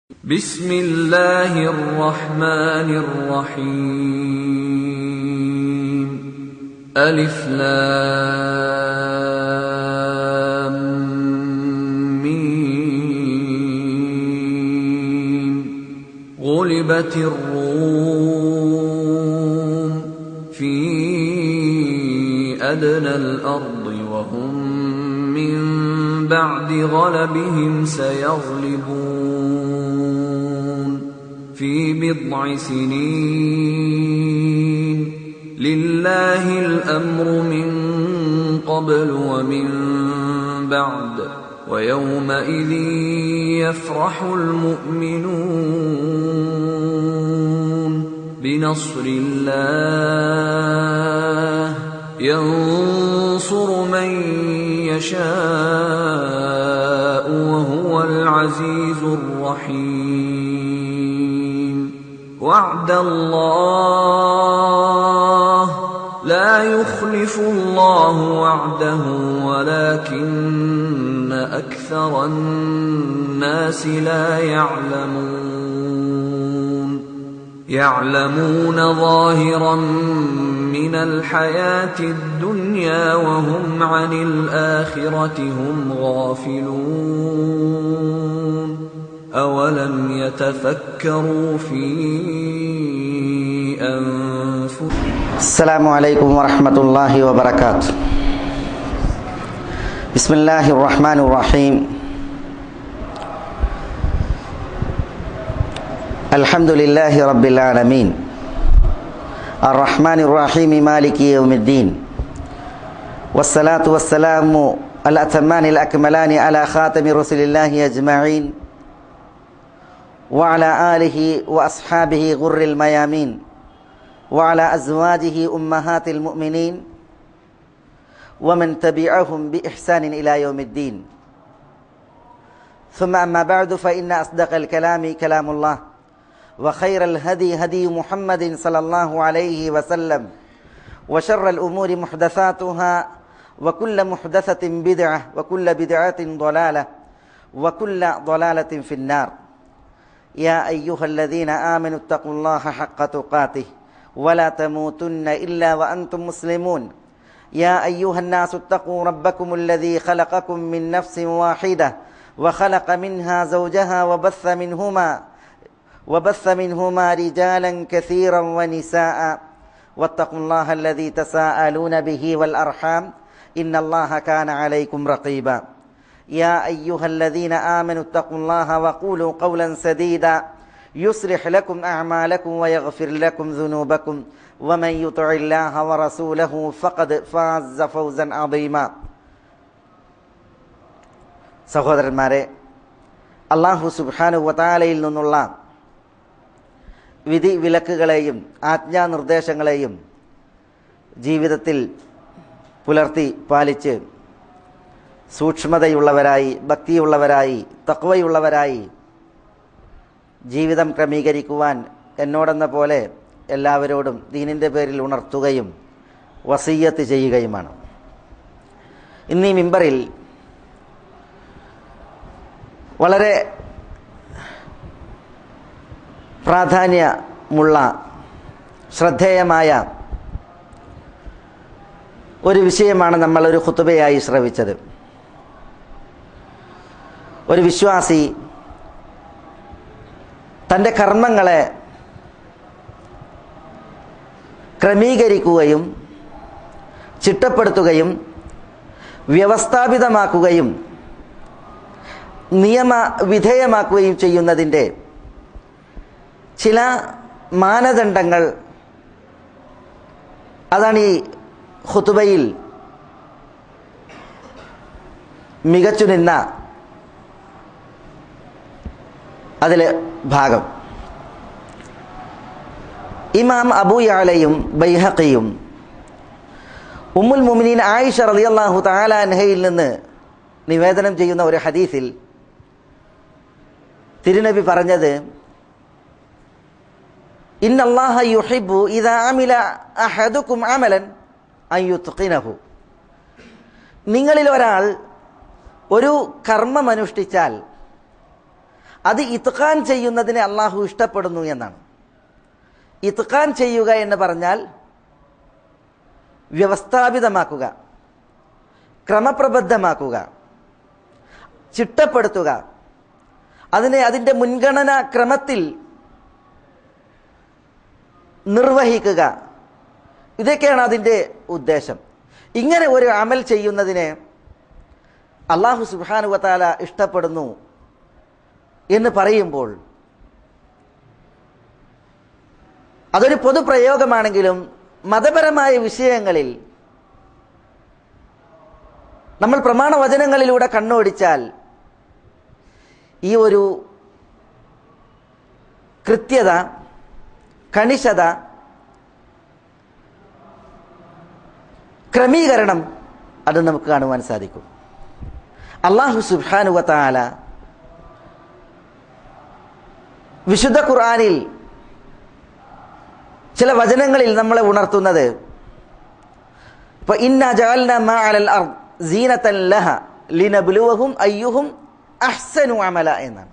بسم الله الرحمن الرحيم ألف لام ميم غلبت الروم في أدنى الأرض وهم من بعد غلبهم سيغلبون في بضع سنين لله الأمر من قبل ومن بعد ويومئذ يفرح المؤمنون بنصر الله ينصر من يشاء وهو العزيز الرحيم وعد الله لا يخلف الله وعده ولكن أكثر الناس لا يعلمون ظاهرا من الحياة الدنيا وهم عن الآخرة هم غافلون أولم يتفكروا في أنفسهم. السلام عليكم ورحمة الله وبركاته. بسم الله الرحمن الرحيم. الحمد لله رب العالمين الرحمن الرحيم مالك يوم الدين والصلاة والسلام الأتمان الأكملان على خاتم رسل الله أجمعين وعلى آله وأصحابه غر الميامين وعلى أزواجه أمهات المؤمنين ومن تبعهم بإحسان إلى يوم الدين ثم أما بعد فإن أصدق الكلام كلام الله وخير الهدي هدي محمد صلى الله عليه وسلم وشر الأمور محدثاتها وكل محدثة بدعة وكل بدعة ضلالة وكل ضلالة في النار. يا أيها الذين آمنوا اتقوا الله حق تقاته ولا تموتن إلا وأنتم مسلمون. يا أيها الناس اتقوا ربكم الذي خلقكم من نفس واحدة وخلق منها زوجها وبث منهما رجالا كثيرا ونساء واتقوا الله الذي تساءلون به والأرحام إن الله كان عليكم رقيبا. يا أيها الذين آمنوا اتقوا الله وقولوا قولا سديدا يصلح لكم أعمالكم ويغفر لكم ذنوبكم ومن يطع الله ورسوله فقد فاز فوزا عظيما. സഹോദരന്മാരെ, അല്ലാഹു സുബ്ഹാനഹു വ തആലയിൽ നിന്നുള്ള വിധി വിലക്കുകളെയും ആജ്ഞാനിർദ്ദേശങ്ങളെയും ജീവിതത്തിൽ പുലർത്തി പാലിച്ച് സൂക്ഷ്മതയുള്ളവരായി, ഭക്തിയുള്ളവരായി, തഖ്വയുള്ളവരായി ജീവിതം ക്രമീകരിക്കുവാൻ എന്നോടെന്ന പോലെ എല്ലാവരോടും ദീനിൻ്റെ പേരിൽ ഉണർത്തുകയും വസിയ്യത്ത് ചെയ്യുകയുമാണ്. ഇന്നീ മിമ്പറിൽ വളരെ പ്രാധാന്യമുള്ള ശ്രദ്ധേയമായ ഒരു വിഷയമാണ് നമ്മൾ ഒരു ഖുതുബയായി ശ്രവിച്ചത്. ഒരു വിശ്വാസി തൻ്റെ കർമ്മങ്ങളെ ക്രമീകരിക്കുകയും ചിട്ടപ്പെടുത്തുകയും വ്യവസ്ഥാപിതമാക്കുകയും നിയമവിധേയമാക്കുകയും ചെയ്യുന്നതിൻ്റെ ചില മാനദണ്ഡങ്ങൾ അതാണ് ഈ ഖുതുബയിൽ മികച്ചു നിന്ന അതിലെ ഭാഗം. ഇമാം അബൂ യഅലയും ബൈഹഖിയും ഉമ്മുൽ മുഅ്മിനീൻ ആയിഷ റളിയല്ലാഹു തആല അൻഹയിൽ നിന്ന് നിവേദനം ചെയ്യുന്ന ഒരു ഹദീസിൽ തിരുനബി പറഞ്ഞത്, ഇന്നല്ലാഹ യുഹിബ്ബു ഇദാ അമില അഹദുകും അമലൻ അൻ യുത്ഖിനഹു. നിങ്ങളിൽ ഒരാൾ ഒരു കർമ്മമനുഷ്ഠിച്ചാൽ അത് ഇത്ഖാൻ ചെയ്യുന്നതിനെ അള്ളാഹു ഇഷ്ടപ്പെടുന്നു എന്നാണ്. ഇത്ഖാൻ ചെയ്യുക എന്ന് പറഞ്ഞാൽ വ്യവസ്ഥാപിതമാക്കുക, ക്രമപ്രബദ്ധമാക്കുക, ചിട്ടപ്പെടുത്തുക, അതിൻ്റെ മുൻഗണനാ ക്രമത്തിൽ നിർവഹിക്കുക. ഇതൊക്കെയാണ് അതിൻ്റെ ഉദ്ദേശം. ഇങ്ങനെ ഒരു അമൽ ചെയ്യുന്നതിനെ അല്ലാഹു സുബ്ഹാനഹു വ തആല ഇഷ്ടപ്പെടുന്നു എന്ന് പറയുമ്പോൾ അതൊരു പൊതുപ്രയോഗമാണെങ്കിലും മതപരമായ വിഷയങ്ങളിൽ നമ്മൾ പ്രമാണവചനങ്ങളിലൂടെ കണ്ണോടിച്ചാൽ ഈ ഒരു കൃത്യത, കണിശത, ക്രമീകരണം അത് നമുക്ക് കാണുവാൻ സാധിക്കും. അല്ലാഹു സുബ്ഹാനഹു വ തആല വിശുദ്ധ ഖുർആനിൽ ചില വചനങ്ങളിൽ നമ്മളെ ഉണർത്തുന്നത് ഇപ്പൊ ഇന്നാ ജഅൽനാ മാ അലൽ അർദ് സീനതൻ ലഹ ലിനബ്ലുവഹും അയ്യുഹും അഹ്സനു അമല എന്നാണ്.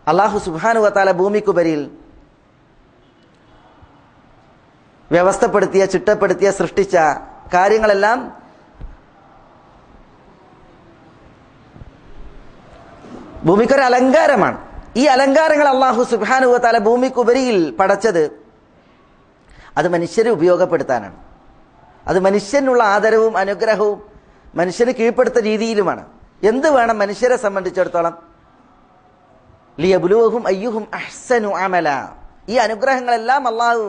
അല്ലാഹു സുബ്ഹാനഹു വ തആല ഭൂമിക്കുപരിയിൽ വ്യവസ്ഥപ്പെടുത്തിയ, ചിട്ടപ്പെടുത്തിയ, സൃഷ്ടിച്ച കാര്യങ്ങളെല്ലാം ഭൂമിക്കൊരു അലങ്കാരമാണ്. ഈ അലങ്കാരങ്ങൾ അല്ലാഹു സുബ്ഹാനഹു വ തആല ഭൂമിക്കുപരിയിൽ പടച്ചത് അത് മനുഷ്യരെ ഉപയോഗപ്പെടുത്താനാണ്. അത് മനുഷ്യനുള്ള ആദരവും അനുഗ്രഹവും മനുഷ്യന് കീഴ്പ്പെടുത്ത രീതിയിലുമാണ്. എന്ത് വേണം മനുഷ്യരെ സംബന്ധിച്ചിടത്തോളം? ലിയബ്ലുവഹും അയ്യുഹും അഹ്സനു അമല. ഈ അനുഗ്രഹങ്ങളെല്ലാം അല്ലാഹു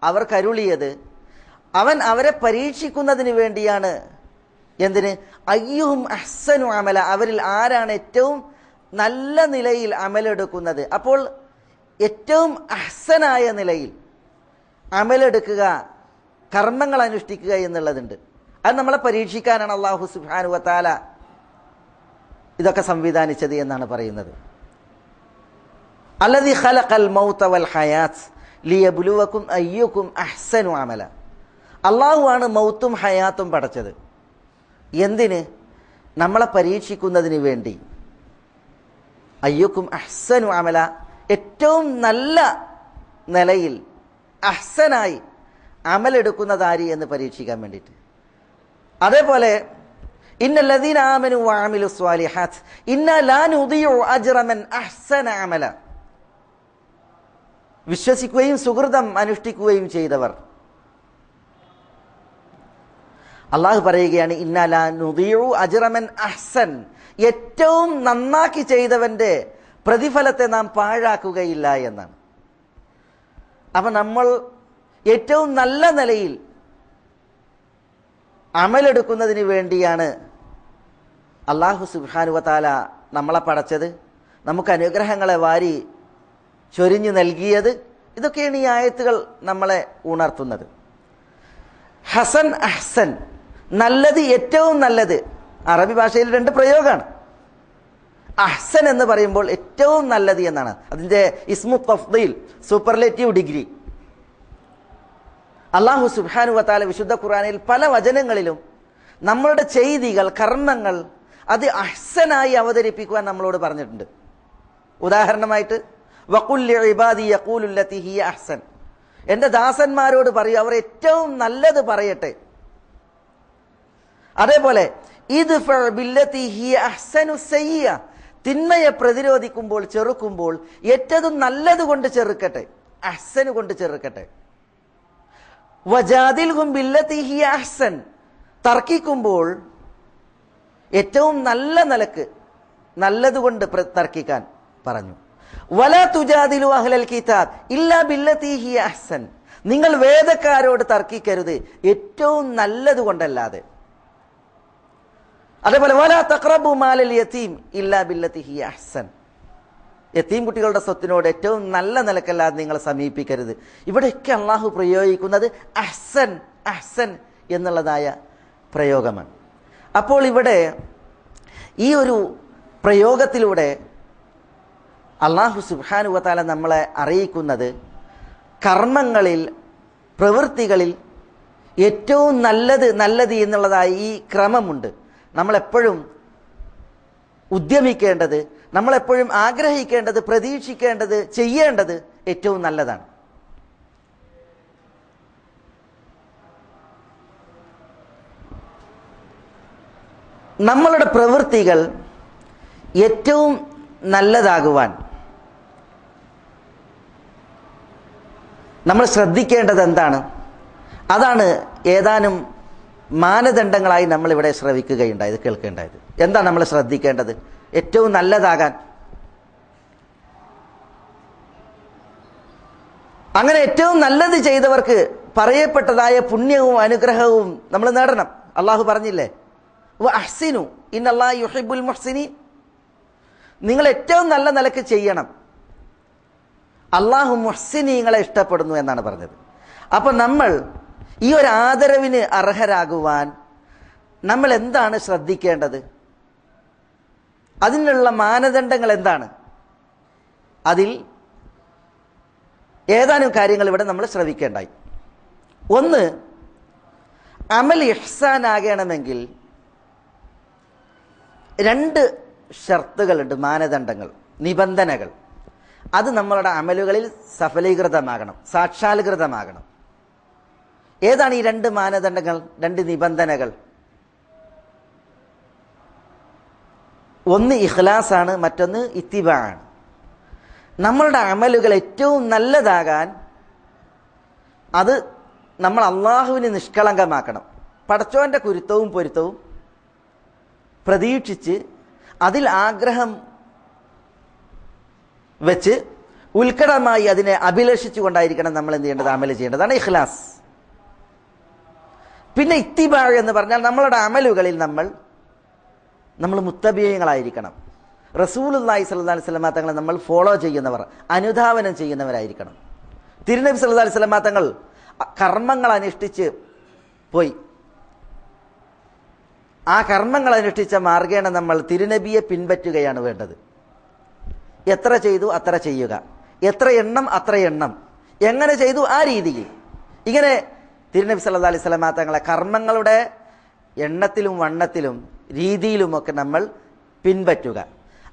അവർക്ക് അരുളിയത് അവൻ അവരെ പരീക്ഷിക്കുന്നതിന് വേണ്ടിയാണ്. എന്തിന്? അയ്യുഹും അഹ്സനു അമല, അവരിൽ ആരാണ് ഏറ്റവും നല്ല നിലയിൽ അമലെടുക്കുന്നത്. അപ്പോൾ ഏറ്റവും അഹ്സനായ നിലയിൽ അമലെടുക്കുക, കർമ്മങ്ങൾ അനുഷ്ഠിക്കുക എന്നുള്ളതുണ്ട്. അത് നമ്മളെ പരീക്ഷിക്കാനാണ് അല്ലാഹു സുബ്ഹാനഹു വ തആല ഇതൊക്കെ സംവിധാനിച്ചത് എന്നാണ് പറയുന്നത്. അല്ലദീ ഖലഖൽ മൗത വൽ ഹയാത്ത് ലിയബ്ലുവകും അയ്യുകും അഹ്സനു അമല. അല്ലാഹുവാണ് മൗത്തും ഹയാത്തും പടച്ചത്. എന്തിന്? നമ്മളെ പരീക്ഷിക്കുന്നതിന് വേണ്ടി. അയ്യുക്കും അഹ്സനു അമല, ഏറ്റവും നല്ല നിലയിൽ അഹ്സനായി അമലെടുക്കുന്നതാരി എന്ന് പരീക്ഷിക്കാൻ വേണ്ടിയിട്ട്. അതേപോലെ ഇന്നല്ലദീന ആമനു വഅമിലു സ്വാലിഹാത്ത് ഇന്നാ ലാ നുദിഉ അജ്റ മൻ അഹ്സന അമല. വിശ്വസിക്കുകയും സുഹൃതം അനുഷ്ഠിക്കുകയും ചെയ്തവർ, അള്ളാഹു പറയുകയാണ് ഇന്നാ ലാ നുദിഉ അജ്റ മൻ അഹ്സൻ, ഏറ്റവും നന്നാക്കി ചെയ്തവന്റെ പ്രതിഫലത്തെ നാം പാഴാക്കുകയില്ല എന്നാണ്. അപ്പൊ നമ്മൾ ഏറ്റവും നല്ല നിലയിൽ അമലെടുക്കുന്നതിന് വേണ്ടിയാണ് അല്ലാഹു സുബ്ഹാനഹു വ തആല നമ്മളെ പടച്ചത്, നമുക്ക് അനുഗ്രഹങ്ങളെ വാരി ചൊരിഞ്ഞു നൽകിയത്. ഇതൊക്കെയാണ് ഈ ആയത്തുകൾ നമ്മളെ ഉണർത്തുന്നത്. ഹസൻ, അഹ്സൻ, നല്ലത്, ഏറ്റവും നല്ലത്. അറബി ഭാഷയിൽ രണ്ട് പ്രയോഗമാണ്. അഹ്സൻ എന്ന് പറയുമ്പോൾ ഏറ്റവും നല്ലത് എന്നാണ് അതിൻ്റെ ഇസ്മു തഫ്ദീൽ, സൂപ്പർലേറ്റീവ് ഡിഗ്രി. അല്ലാഹു സുബ്ഹാനഹു വ തആല വിശുദ്ധ ഖുർആനിൽ പല വചനങ്ങളിലും നമ്മളുടെ ചെയ്തികൾ, കർമ്മങ്ങൾ അത് അഹ്സനായി അവതരിപ്പിക്കുവാൻ നമ്മളോട് പറഞ്ഞിട്ടുണ്ട്. ഉദാഹരണമായിട്ട് വഖുൽ ലിഇബാദി യഖൂലു ലത്തി ഹിയ അഹ്സൻ, എൻ്റെ ദാസന്മാരോട് പറയൂ അവർ ഏറ്റവും നല്ലത് പറയട്ടെ. അതേപോലെ ഇദ്ഫഅ ബില്ലത്തി ഹിയ അഹ്സനു സയ്യിഅ, തിന്മയെ പ്രതിരോധിക്കുമ്പോൾ, ചെറുക്കുമ്പോൾ ഏറ്റവും നല്ലത് കൊണ്ട് ചെറുക്കട്ടെ, അഹ്സന് കൊണ്ട് ചെറുക്കട്ടെ. വജാദിൽഹും ബില്ലത്തി ഹിയ അഹ്സൻ, തർക്കിക്കുമ്പോൾ ഏറ്റവും നല്ല നിലക്ക് നല്ലതുകൊണ്ട് തർക്കിക്കാൻ പറഞ്ഞു. വലാ തുജാദിലു അഹ്ലൽ കിതാബ് ഇല്ലാ ബില്ലത്തി ഹിയ അഹ്സൻ, നിങ്ങൾ വേദക്കാരോട് തർക്കിക്കരുത് ഏറ്റവും നല്ലത് കൊണ്ടല്ലാതെ. അതേപോലെ വലാ തഖ്റബു മാലൽ യതീം ഇല്ലാ ബില്ലത്തി ഹിയ അഹ്സൻ, യതീം കുട്ടികളുടെ സ്വത്തിനോട് ഏറ്റവും നല്ല നിലക്കല്ലാതെ നിങ്ങൾ സമീപിക്കരുത്. ഇവിടെയൊക്കെ അള്ളാഹു പ്രയോഗിക്കുന്നത് അഹ്സൻ, അഹ്സൻ എന്നുള്ളതായ പ്രയോഗമാണ്. അപ്പോൾ ഇവിടെ ഈ ഒരു പ്രയോഗത്തിലൂടെ അല്ലാഹു സുബ്ഹാനഹു വ തആല നമ്മളെ അറിയിക്കുന്നത് കർമ്മങ്ങളിൽ, പ്രവൃത്തികളിൽ ഏറ്റവും നല്ലത് നല്ലത് എന്നുള്ളതായി ഈ ക്രമമുണ്ട്. നമ്മളെപ്പോഴും ഉദ്യമിക്കേണ്ടത്, നമ്മളെപ്പോഴും ആഗ്രഹിക്കേണ്ടത്, പ്രതീക്ഷിക്കേണ്ടത്, ചെയ്യേണ്ടത് ഏറ്റവും നല്ലതാണ്. നമ്മളുടെ പ്രവൃത്തികൾ ഏറ്റവും നല്ലതാകുവാൻ നമ്മൾ ശ്രദ്ധിക്കേണ്ടത് എന്താണ്? അതാണ് ഏതാനും മാനദണ്ഡങ്ങളായി നമ്മളിവിടെ ശ്രവിക്കുകയുണ്ടായത്, കേൾക്കേണ്ടായത്. എന്താണ് നമ്മൾ ശ്രദ്ധിക്കേണ്ടത് ഏറ്റവും നല്ലതാകാൻ? അങ്ങനെ ഏറ്റവും നല്ലത് ചെയ്തവർക്ക് പറയപ്പെട്ടതായ പുണ്യവും അനുഗ്രഹവും നമ്മൾ നേടണം. അള്ളാഹു പറഞ്ഞില്ലേ, വഅഹ്സിനു ഇന്നല്ലാഹ യുഹിബ്ബുൽ മുഹ്സിനീൻ. നിങ്ങൾ ഏറ്റവും നല്ല നിലക്ക് ചെയ്യണം, അള്ളാഹു മുഹ്സിനീങ്ങളെ ഇഷ്ടപ്പെടുന്നു എന്നാണ് പറഞ്ഞത്. അപ്പോൾ നമ്മൾ ഈ ഒരു ആദരവിന് അർഹരാകുവാൻ നമ്മൾ എന്താണ് ശ്രദ്ധിക്കേണ്ടത്? അതിനുള്ള മാനദണ്ഡങ്ങൾ എന്താണ്? അതിൽ ഏതാനും കാര്യങ്ങൾ ഇവിടെ നമ്മൾ ശ്രവിക്കേണ്ടായി. ഒന്ന്, അമൽ ഇഹ്സാനാകണമെങ്കിൽ 2 ഷർത്തുകളുണ്ട്, മാനദണ്ഡങ്ങൾ, നിബന്ധനകൾ. അത് നമ്മളുടെ അമലുകളിൽ സഫലീകൃതമാകണം, സാക്ഷാത്കൃതമാകണം. ഏതാണ് ഈ 2 മാനദണ്ഡങ്ങൾ, 2 നിബന്ധനകൾ? ഒന്ന് ഇഖ്ലാസാണ്, മറ്റൊന്ന് ഇത്തിബാണ്. നമ്മളുടെ അമലുകൾ ഏറ്റവും നല്ലതാകാൻ അത് നമ്മൾ അള്ളാഹുവിന് നിഷ്കളങ്കമാക്കണം. പടച്ചോന്റെ കുരുത്തവും പൊരുത്തവും പ്രതീക്ഷിച്ച് അതിൽ ആഗ്രഹം വെച്ച് ഉത്കടമായി അതിനെ അഭിലഷിച്ചു കൊണ്ടായിരിക്കണം നമ്മൾ എന്ത് ചെയ്യേണ്ടത്, അമൽ ചെയ്യേണ്ടതാണ് ഇഖ്ലാസ്. പിന്നെ ഇത്തിബാ എന്ന് പറഞ്ഞാൽ നമ്മളുടെ അമലുകളിൽ നമ്മൾ മുത്തബീയങ്ങളായിരിക്കണം. റസൂലുള്ളാഹി സ്വല്ലല്ലാഹു അലൈഹി വസല്ലം തങ്ങളെ നമ്മൾ ഫോളോ ചെയ്യുന്നവർ, അനുധാവനം ചെയ്യുന്നവരായിരിക്കണം. തിരുനബി സല്ലല്ലാഹു അലൈഹി വസല്ലം തങ്ങൾ കർമ്മങ്ങൾ അനുഷ്ഠിച്ച് പോയി. ആ കർമ്മങ്ങൾ അനുഷ്ഠിച്ച മാർഗേണ നമ്മൾ തിരുനബിയെ പിൻപറ്റുകയാണ് വേണ്ടത്. എത്ര ചെയ്തു അത്ര ചെയ്യുക, എത്ര എണ്ണം അത്ര എണ്ണം, എങ്ങനെ ചെയ്തു ആ രീതിയിൽ. ഇങ്ങനെ തിരുനബി സല്ലല്ലാഹു അലൈഹി വസല്ലം തങ്ങളെ കർമ്മങ്ങളുടെ എണ്ണത്തിലും വണ്ണത്തിലും രീതിയിലുമൊക്കെ നമ്മൾ പിൻപറ്റുക.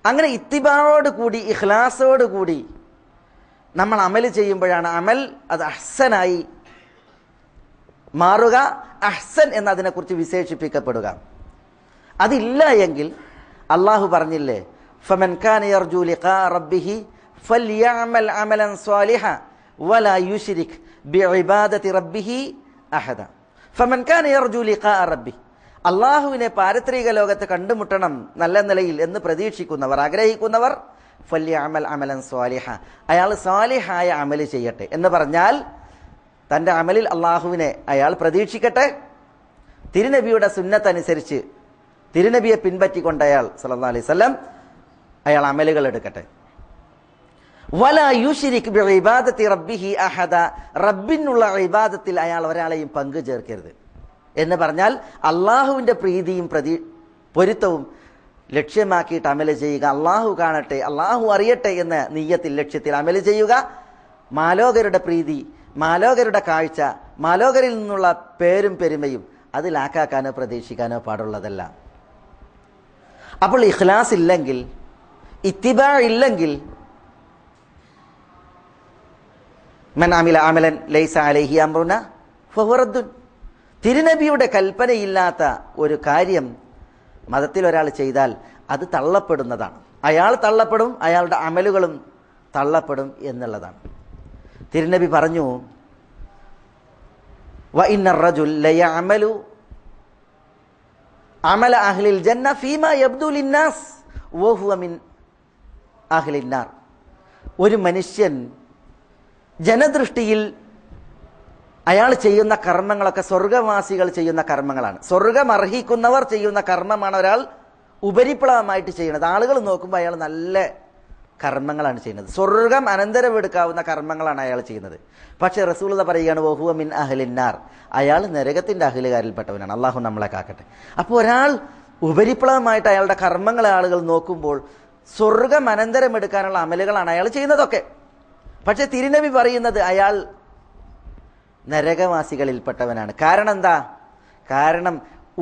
അങ്ങനെ ഇത്തിബായോട് കൂടി ഇഖ്ലാസോട് കൂടി നമ്മൾ അമൽ ചെയ്യുമ്പോഴാണ് അമൽ അത് അഹ്സനായി മാറുക, അഹ്സൻ എന്നതിനെക്കുറിച്ച് വിശേഷിപ്പിക്കപ്പെടുക. അതില്ല എങ്കിൽ അള്ളാഹു പറഞ്ഞില്ലേ, ഫമൻ കാന യർജു ലിഖാ റബ്ബിഹി ഫൽയഅമൽ അമലൻ സ്വാലിഹ വലാ യുശ്രിക് ബിഇബാദതി റബ്ബിഹി അഹദ. ഫമൻ കാന യർജു ലിഖാ റബ്ബിഹി, അള്ളാഹുവിനെ പാരത്രിക ലോകത്ത് കണ്ടുമുട്ടണം നല്ല നിലയിൽ എന്ന് പ്രതീക്ഷിക്കുന്നവർ, ആഗ്രഹിക്കുന്നവർ, ഫല്യഅമൽ അമലൻ സ്വാലിഹ, അയാൾ സ്വാലിഹായ അമൽ ചെയ്യട്ടെ എന്ന് പറഞ്ഞാൽ തൻ്റെ അമലിൽ അള്ളാഹുവിനെ അയാൾ പ്രതീക്ഷിക്കട്ടെ. തിരുനബിയുടെ സുന്നത്തനുസരിച്ച് തിരുനബിയെ പിൻപറ്റിക്കൊണ്ട് അയാൾ സല്ലല്ലാഹു അലൈഹി വസല്ലം അയാൾ അമലുകൾ എടുക്കട്ടെ. വലാ യുശ്രിക് ബിഇബാദതി റബ്ബിഹി അഹദ, റബ്ബിനുള്ള ഇബാദത്തിൽ അയാൾ ഒരാളെയും പങ്കു ചേർക്കരുത് എന്ന് പറഞ്ഞാൽ അള്ളാഹുവിൻ്റെ പ്രീതിയും പൊരുത്തവും ലക്ഷ്യമാക്കിയിട്ട് അമല് ചെയ്യുക. അള്ളാഹു കാണട്ടെ, അള്ളാഹു അറിയട്ടെ എന്ന നിയ്യത്തിൽ, ലക്ഷ്യത്തിൽ അമല് ചെയ്യുക. മാലോകരുടെ പ്രീതി, മാലോകരുടെ കാഴ്ച, മാലോകരിൽ നിന്നുള്ള പേരും പെരുമയും അതിലാക്കാനോ പ്രതീക്ഷിക്കാനോ പാടുള്ളതല്ല. അപ്പോൾ ഇഖ്ലാസ് ഇല്ലെങ്കിൽ, ഇത്തിബാ ഇല്ലെങ്കിൽ, മൻ അമില അമലൻ ലൈസ അലൈഹി അംറുന ഫഹുവ റദ്ദുൻ, തിരുനബിയുടെ കൽപ്പനയില്ലാത്ത ഒരു കാര്യം മതത്തിൽ ഒരാൾ ചെയ്താൽ അത് തള്ളപ്പെടുന്നതാണ്. അയാൾ തള്ളപ്പെടും, അയാളുടെ അമലുകളും തള്ളപ്പെടും എന്നുള്ളതാണ്. തിരുനബി പറഞ്ഞു, വ ഇന്നർ റജുൽ ലയഅമലു അമല അഹ്ലിൽ ജന്ന ഫീമാ യബ്ദു ലിന്നാസ് വഹുവ മിൻ അഹ്ലിൻ നാർ. ഒരു മനുഷ്യൻ ജനദൃഷ്ടിയിൽ അയാൾ ചെയ്യുന്ന കർമ്മങ്ങളൊക്കെ സ്വർഗവാസികൾ ചെയ്യുന്ന കർമ്മങ്ങളാണ്. സ്വർഗം അർഹിക്കുന്നവർ ചെയ്യുന്ന കർമ്മമാണ് ഒരാൾ ഉപരിപ്ലവമായിട്ട് ചെയ്യുന്നത്. ആളുകൾ നോക്കുമ്പോൾ അയാൾ നല്ല കർമ്മങ്ങളാണ് ചെയ്യുന്നത്, സ്വർഗം അനന്തരം എടുക്കാവുന്ന കർമ്മങ്ങളാണ് അയാൾ ചെയ്യുന്നത്. പക്ഷേ റസൂലുള്ളാഹി പറയുകയാണ്, വഹുവ മിൻ അഹ്ലിന്നാർ, അയാൾ നരകത്തിൻ്റെ അഹ്ലുകാരിൽപ്പെട്ടവനാണ്. അള്ളാഹു നമ്മളെ കാക്കട്ടെ. അപ്പോൾ ഒരാൾ ഉപരിപ്ലവമായിട്ട് അയാളുടെ കർമ്മങ്ങളെ ആളുകൾ നോക്കുമ്പോൾ സ്വർഗം അനന്തരം എടുക്കാനുള്ള അമലുകളാണ് അയാൾ ചെയ്യുന്നതൊക്കെ. പക്ഷേ തിരുനബി പറയുന്നത് അയാൾ നരകവാസികളിൽപ്പെട്ടവനാണ്. കാരണം എന്താ? കാരണം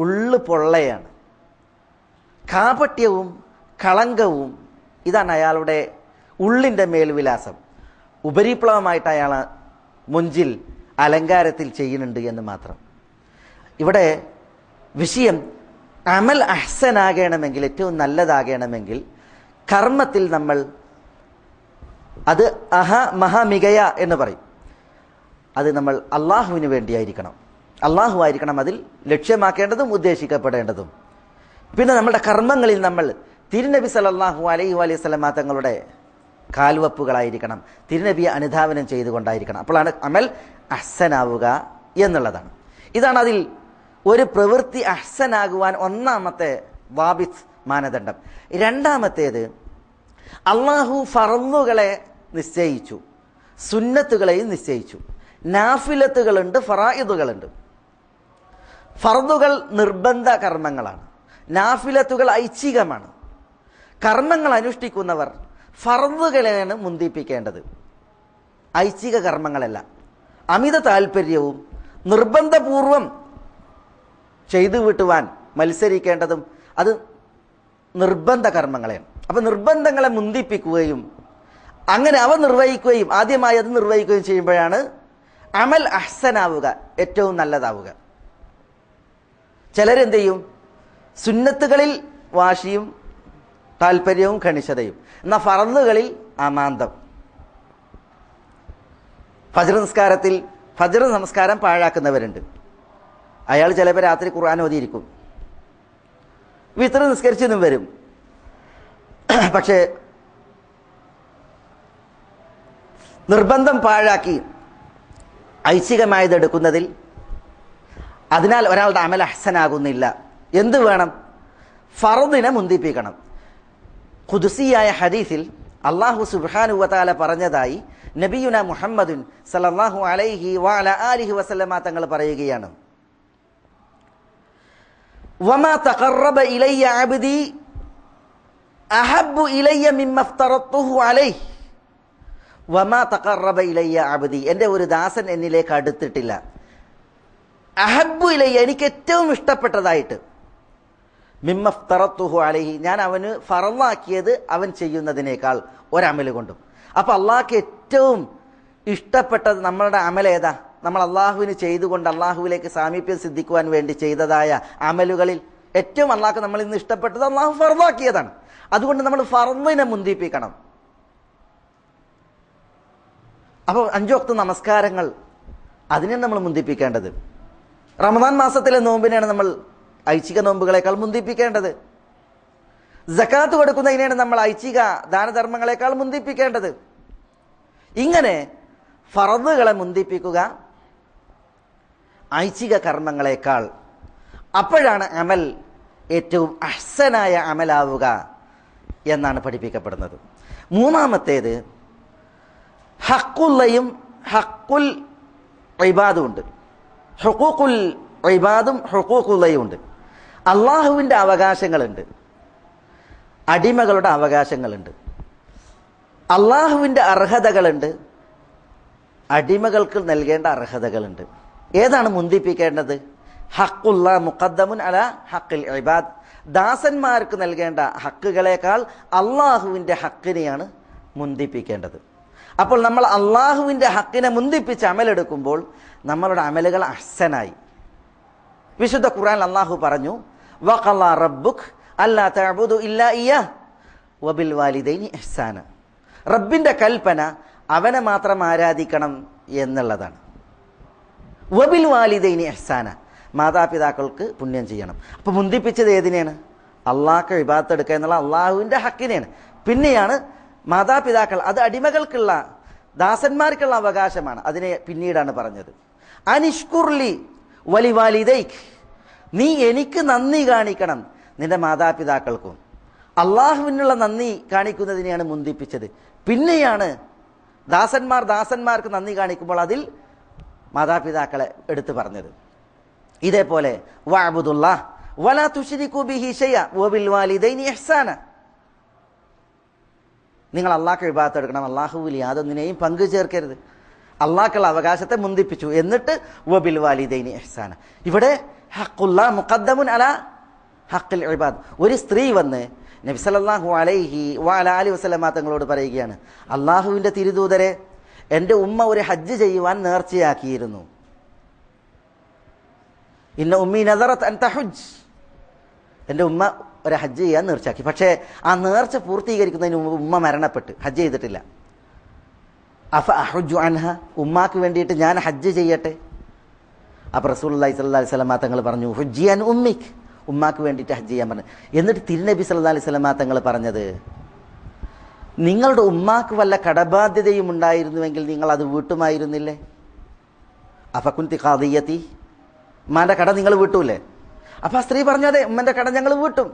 ഉള്ളു പൊള്ളയാണ്, കാപട്യവും കളങ്കവും, ഇതാണ് അയാളുടെ ഉള്ളിൻ്റെ മേൽവിലാസം. ഉപരിപ്ലവമായിട്ട് അയാൾ മുഞ്ചിൽ അലങ്കാരത്തിൽ ചെയ്യുന്നുണ്ട് എന്ന് മാത്രം. ഇവിടെ വിഷയം അമൽ അഹ്സനാകണമെങ്കിൽ, ഏറ്റവും നല്ലതാകണമെങ്കിൽ കർമ്മത്തിൽ നമ്മൾ അത് മഹാമികയ എന്ന് പറയും. അത് നമ്മൾ അള്ളാഹുവിന് വേണ്ടിയായിരിക്കണം. അള്ളാഹു ആയിരിക്കണം അതിൽ ലക്ഷ്യമാക്കേണ്ടതും ഉദ്ദേശിക്കപ്പെടേണ്ടതും. പിന്നെ നമ്മുടെ കർമ്മങ്ങളിൽ നമ്മൾ തിരുനബി സല്ലല്ലാഹു അലൈഹി വസല്ലം തങ്ങളുടെ കാൽവപ്പുകളായിരിക്കണം, തിരുനബിയെ അനുധാവനം ചെയ്തുകൊണ്ടായിരിക്കണം. അപ്പോഴാണ് അമൽ അഹ്സനാവുക എന്നുള്ളതാണ്. ഇതാണ് അതിൽ ഒരു പ്രവൃത്തി അഹ്സനാകുവാൻ ഒന്നാമത്തെ വാബിത്ത്, മാനദണ്ഡം. രണ്ടാമത്തേത്, അള്ളാഹു ഫർളുകളെ നിശ്ചയിച്ചു, സുന്നത്തുകളെയും നിശ്ചയിച്ചു. നാഫിലത്തുകളുണ്ട്, ഫറായിദുകളുണ്ട്. ഫർളുകൾ നിർബന്ധ കർമ്മങ്ങളാണ്, നാഫിലത്തുകൾ ഐച്ഛികമാണ്. കർമ്മങ്ങൾ അനുഷ്ഠിക്കുന്നവർ ഫർളുകളെയാണ് മുന്തിപ്പിക്കേണ്ടത്, ഐച്ഛിക കർമ്മങ്ങളല്ല. അമിത താല്പര്യവും നിർബന്ധപൂർവം ചെയ്തു വിട്ടുവാൻ മത്സരിക്കേണ്ടതും അത് നിർബന്ധ കർമ്മങ്ങളെയാണ്. അപ്പം നിർബന്ധങ്ങളെ മുന്തിപ്പിക്കുകയും അങ്ങനെ അവ നിർവഹിക്കുകയും ആദ്യമായി അത് നിർവഹിക്കുകയും ചെയ്യുമ്പോഴാണ് അമൽ അഹ്സനാവുക, ഏറ്റവും നല്ലതാവുക. ചിലരെന്ത് ചെയ്യും? സുന്നത്തുകളിൽ വാശിയും താല്പര്യവും കണിശതയും, എന്നാൽ ഫർളുകളിൽ അമാന്തം. ഫജ്ർ നമസ്കാരം പാഴാക്കുന്നവരുണ്ട്. അയാൾ ചിലപ്പോൾ രാത്രി ഖുർആൻ ഓതിയിരിക്കും, വിത്ർ നിസ്കരിച്ചെന്നും വരും. പക്ഷേ നിർബന്ധം പാഴാക്കി ഐച്ഛികമായത് എടുക്കുന്നതിൽ അതിനാൽ ഒരാളുടെ അമൽ അഹ്സനാകുന്നില്ല. എന്ത് വേണം? ഫർദിനെ മുന്തിപ്പിക്കണം. ഖുദ്സിയായ ഹദീസിൽ അല്ലാഹു സുബ്ഹാനഹു വ തആല പറഞ്ഞതായി നബിയുന മുഹമ്മദുൻ സല്ലല്ലാഹു അലൈഹി വഅല ആലിഹി വസല്ലമ തങ്ങൾ പറയുകയാണ്, വമാ തഖറബ ഇലയ്യ അബ്ദി അഹബ്ബു ഇലയ്യ മിമ്മ ഇഫ്തറത്തുഹു അലൈഹി വമാ തഖറബ ഇലയ്യ അബ്ദി, എൻ്റെ ഒരു ദാസൻ എന്നിലേക്ക് അടുത്തിട്ടില്ല. അഹബ്ബു ഇലയ്യ, എനിക്ക് ഏറ്റവും ഇഷ്ടപ്പെട്ടതായിട്ട്, മിമ്മ ഇഫ്തറത്തുഹു അലൈഹി, ഞാൻ അവന് ഫർളാക്കിയത് അവൻ ചെയ്യുന്നതിനേക്കാൾ ഒരമല് കൊണ്ടും. അപ്പം അള്ളാഹ്ക്ക് ഏറ്റവും ഇഷ്ടപ്പെട്ടത് നമ്മളുടെ അമലേതാ? നമ്മൾ അള്ളാഹുവിന് ചെയ്തുകൊണ്ട് അള്ളാഹുവിലേക്ക് സാമീപ്യം സിദ്ധിക്കുവാൻ വേണ്ടി ചെയ്തതായ അമലുകളിൽ ഏറ്റവും അള്ളാഹ്ക്ക് നമ്മൾ ഇന്ന് ഇഷ്ടപ്പെട്ടത് അള്ളാഹു ഫർളാക്കിയതാണ്. അതുകൊണ്ട് നമ്മൾ ഫർളിനെ മുന്തിപ്പിക്കണം. അപ്പോൾ 5 വക്ത് നമസ്കാരങ്ങൾ, അതിനെ നമ്മൾ മുന്തിപ്പിക്കേണ്ടത്. റമദാൻ മാസത്തിലെ നോമ്പിനെയാണ് നമ്മൾ ഐച്ഛിക നോമ്പുകളെക്കാൾ മുന്തിപ്പിക്കേണ്ടത്. സക്കാത്ത് കൊടുക്കുന്നതിനെയാണ് നമ്മൾ ഐച്ഛിക ദാനധർമ്മങ്ങളെക്കാൾ മുന്തിപ്പിക്കേണ്ടത്. ഇങ്ങനെ ഫർളുകളെ മുന്തിപ്പിക്കുക ഐച്ഛിക കർമ്മങ്ങളെക്കാൾ. അപ്പോഴാണ് അമൽ ഏറ്റവും അഹ്സനായ അമലാവുക എന്നാണ് പഠിപ്പിക്കപ്പെടുന്നത്. മൂന്നാമത്തേത്, ഹക്കുല്ലയും ഹക്കുൽ ഇബാദും ഉണ്ട്. ഹുഖൂഖുൽ ഇബാദും ഹുഖൂഖുല്ലയും ഉണ്ട്. അള്ളാഹുവിൻ്റെ അവകാശങ്ങളുണ്ട്, അടിമകളുടെ അവകാശങ്ങളുണ്ട്. അള്ളാഹുവിൻ്റെ അർഹതകളുണ്ട്, അടിമകൾക്ക് നൽകേണ്ട അർഹതകളുണ്ട്. ഏതാണ് മുന്തിപ്പിക്കേണ്ടത്? ഹക്കുള്ള മുഖദ്ദമുൻ അല ഹക്കിൽ ഇബാദ്, ദാസന്മാർക്ക് നൽകേണ്ട ഹക്കുകളേക്കാൾ അള്ളാഹുവിൻ്റെ ഹക്കിനെയാണ് മുന്തിപ്പിക്കേണ്ടത്. അപ്പോൾ നമ്മൾ അള്ളാഹുവിൻ്റെ ഹക്കിനെ മുന്തിപ്പിച്ച് അമലെടുക്കുമ്പോൾ നമ്മളുടെ അമലുകൾ അഹ്സനായി. വിശുദ്ധ ഖുർആൻ അള്ളാഹു പറഞ്ഞു, വഖളാ റബ്ബുക് അല്ലാ തഅബുദു ഇല്ലാ ഇയ്യാഹ് വബിൽ വാലിദൈനി ഇഹ്സാന. റബ്ബിൻ്റെ കൽപ്പന അവനെ മാത്രം ആരാധിക്കണം എന്നുള്ളതാണ്. വബിൽ വാലിദൈനി ഇഹ്സാന, മാതാപിതാക്കൾക്ക് പുണ്യം ചെയ്യണം. അപ്പോൾ മുന്തിപ്പിച്ചത് ഏതിനെയാണ്? അള്ളാഹ്ക്ക് ഇബാദത്ത് എടുക്കുക എന്നുള്ള അള്ളാഹുവിൻ്റെ ഹക്കിനെയാണ്. പിന്നെയാണ് മാതാപിതാക്കൾ, അത് അടിമകൾക്കുള്ള ദാസന്മാർക്കുള്ള അവകാശമാണ്, അതിനെ പിന്നീടാണ് പറഞ്ഞത്. അനിഷ്കുർലി വലിവാലിദൈക്, നീ എനിക്ക് നന്ദി കാണിക്കണം നിന്റെ മാതാപിതാക്കൾക്കും. അള്ളാഹുവിനുള്ള നന്ദി കാണിക്കുന്നതിനെയാണ് മുന്തിപ്പിച്ചത്. പിന്നെയാണ് ദാസന്മാർക്ക് നന്ദി കാണിക്കുമ്പോൾ അതിൽ മാതാപിതാക്കളെ എടുത്തു പറഞ്ഞത്. ഇതേപോലെ വഅബ്ദുല്ലാഹ് വലാ തുശ്രികൂ ബിഹി ശൈഅ വബിൽ വാലിദൈനി ഇഹ്സാന, നിങ്ങൾ അള്ളാഹ്ക്ക് ഇബാദത്ത് എടുക്കണം, അള്ളാഹുവിൽ യാതൊന്നിനെയും പങ്കു ചേർക്കരുത്. അള്ളാഹ്ക്കുള്ള അവകാശത്തെ മുന്തിപ്പിച്ചു. എന്നിട്ട് വബിൽ വാലിദൈനി ഇഹ്സാന. ഇവിടെ ഹഖുല്ലാ മുഖദ്ദമുൻ അലാ ഹഖിൽ ഇബാദ്. ഒരു സ്ത്രീ വന്ന് നബി സല്ലല്ലാഹു അലൈഹി വഅലൈഹി വസല്ലമ തങ്ങളോട് പറയുകയാണ്, അള്ളാഹുവിൻ്റെ തിരുദൂതരെ, എൻ്റെ ഉമ്മ ഒരു ഹജ്ജ് ചെയ്യുവാൻ നേർച്ചയാക്കിയിരുന്നു. ഇന്ന ഉമ്മി നദറത് അൻ തഹുജ്, എൻ്റെ ഉമ്മ ഒരു ഹജ്ജ് ചെയ്യാൻ നേർച്ചയാക്കി. പക്ഷേ ആ നേർച്ച പൂർത്തീകരിക്കുന്നതിന് മുമ്പ് ഉമ്മ മരണപ്പെട്ട് ഹജ്ജ് ചെയ്തിട്ടില്ല. അഫ അഹുജു അൻഹ, ഉമ്മാക്ക് വേണ്ടിയിട്ട് ഞാൻ ഹജ്ജ് ചെയ്യട്ടെ? അപ്പോൾ റസൂലുള്ളാഹി സ്വല്ലല്ലാഹി അലൈഹി വസല്ലമ തങ്ങൾ പറഞ്ഞു, ഹുജ്ജി അൻ ഉമ്മിക്, ഉമ്മാക്ക് വേണ്ടിയിട്ട് ഹജ്ജ് ചെയ്യാൻ പറഞ്ഞു. എന്നിട്ട് തിരുനബി സല്ലല്ലാഹി അലൈഹി വസല്ലമ തങ്ങൾ പറഞ്ഞത്, നിങ്ങളുടെ ഉമ്മാക്ക് വല്ല കടബാധ്യതയും ഉണ്ടായിരുന്നുവെങ്കിൽ നിങ്ങൾ അത് വീട്ടുമായിരുന്നില്ലേ? അഫകുന്തി ഖാദിയതി, ഉമ്മാൻ്റെ കട നിങ്ങൾ വീട്ടൂല്ലേ? അപ്പോൾ ആ സ്ത്രീ പറഞ്ഞു, അതെ, ഉമ്മൻ്റെ കട ഞങ്ങൾ വീട്ടും.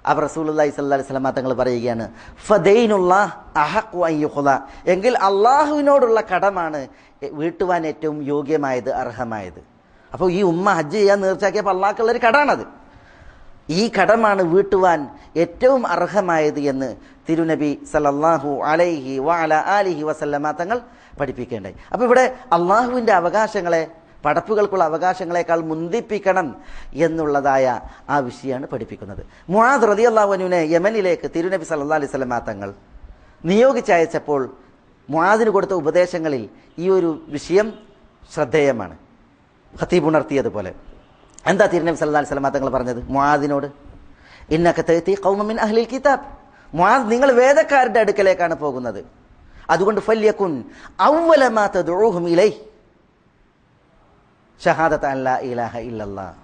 അപ്പോൾ റസൂലുള്ളാഹി സ്വല്ലല്ലാഹി അലൈഹി വസല്ലമ തങ്ങൾ പറയുകയാണ്, ഫദൈനുല്ലാഹ് അഹഖു അൻ യുഖ്ദ, എങ്കിൽ അള്ളാഹുവിനോടുള്ള കടമാണ് വീട്ടുവാൻ ഏറ്റവും യോഗ്യമായത്, അർഹമായത്. അപ്പോൾ ഈ ഉമ്മ ഹജ്ജ് ചെയ്യാൻ നേർച്ചയാക്കിയപ്പോൾ അള്ളാഹ്ക്കുള്ളൊരു കടമാണത്. ഈ കടമാണ് വീട്ടുവാൻ ഏറ്റവും അർഹമായത് എന്ന് തിരുനബി സല്ലല്ലാഹു അലൈഹി വഅലാ ആലിഹി വസല്ലമ തങ്ങൾ പഠിപ്പിക്കേണ്ടായി. അപ്പോൾ ഇവിടെ അള്ളാഹുവിൻ്റെ അവകാശങ്ങളെ, പടപ്പുകൾക്കുള്ള അവകാശങ്ങളെക്കാൾ മുന്തിപ്പിക്കണം എന്നുള്ളതായ ആ വിഷയമാണ് പഠിപ്പിക്കുന്നത്. മുആദ് റളിയല്ലാഹു അൻഹുവിനെ യമനിലേക്ക് തിരുനബി സല്ലല്ലാഹു അലൈഹി വസല്ലമ തങ്ങൾ നിയോഗിച്ചയച്ചപ്പോൾ മുആദിന് കൊടുത്ത ഉപദേശങ്ങളിൽ ഈ ഒരു വിഷയം ശ്രദ്ധേയമാണ്. ഖതീബ് ഉണർത്തിയതുപോലെ എന്താ തിരുനബി സല്ലല്ലാഹു അലൈഹി വസല്ലമ തങ്ങൾ പറഞ്ഞത് മുആദിനോട്? ഇന്നക തഅതി ഖൗമൻ മിൻ അഹ്ലിൽ കിതാബ്, മുആദ്, നിങ്ങൾ വേദക്കാരുടെ അടുക്കലേക്കാണ് പോകുന്നത്. അതുകൊണ്ട് ഫല്യകുൻ അവ്വല മാ തദ്ഉഹും ഇലൈഹി ഷഹാദത അൻ ലാ ഇലാഹ ഇല്ലല്ലാഹ്,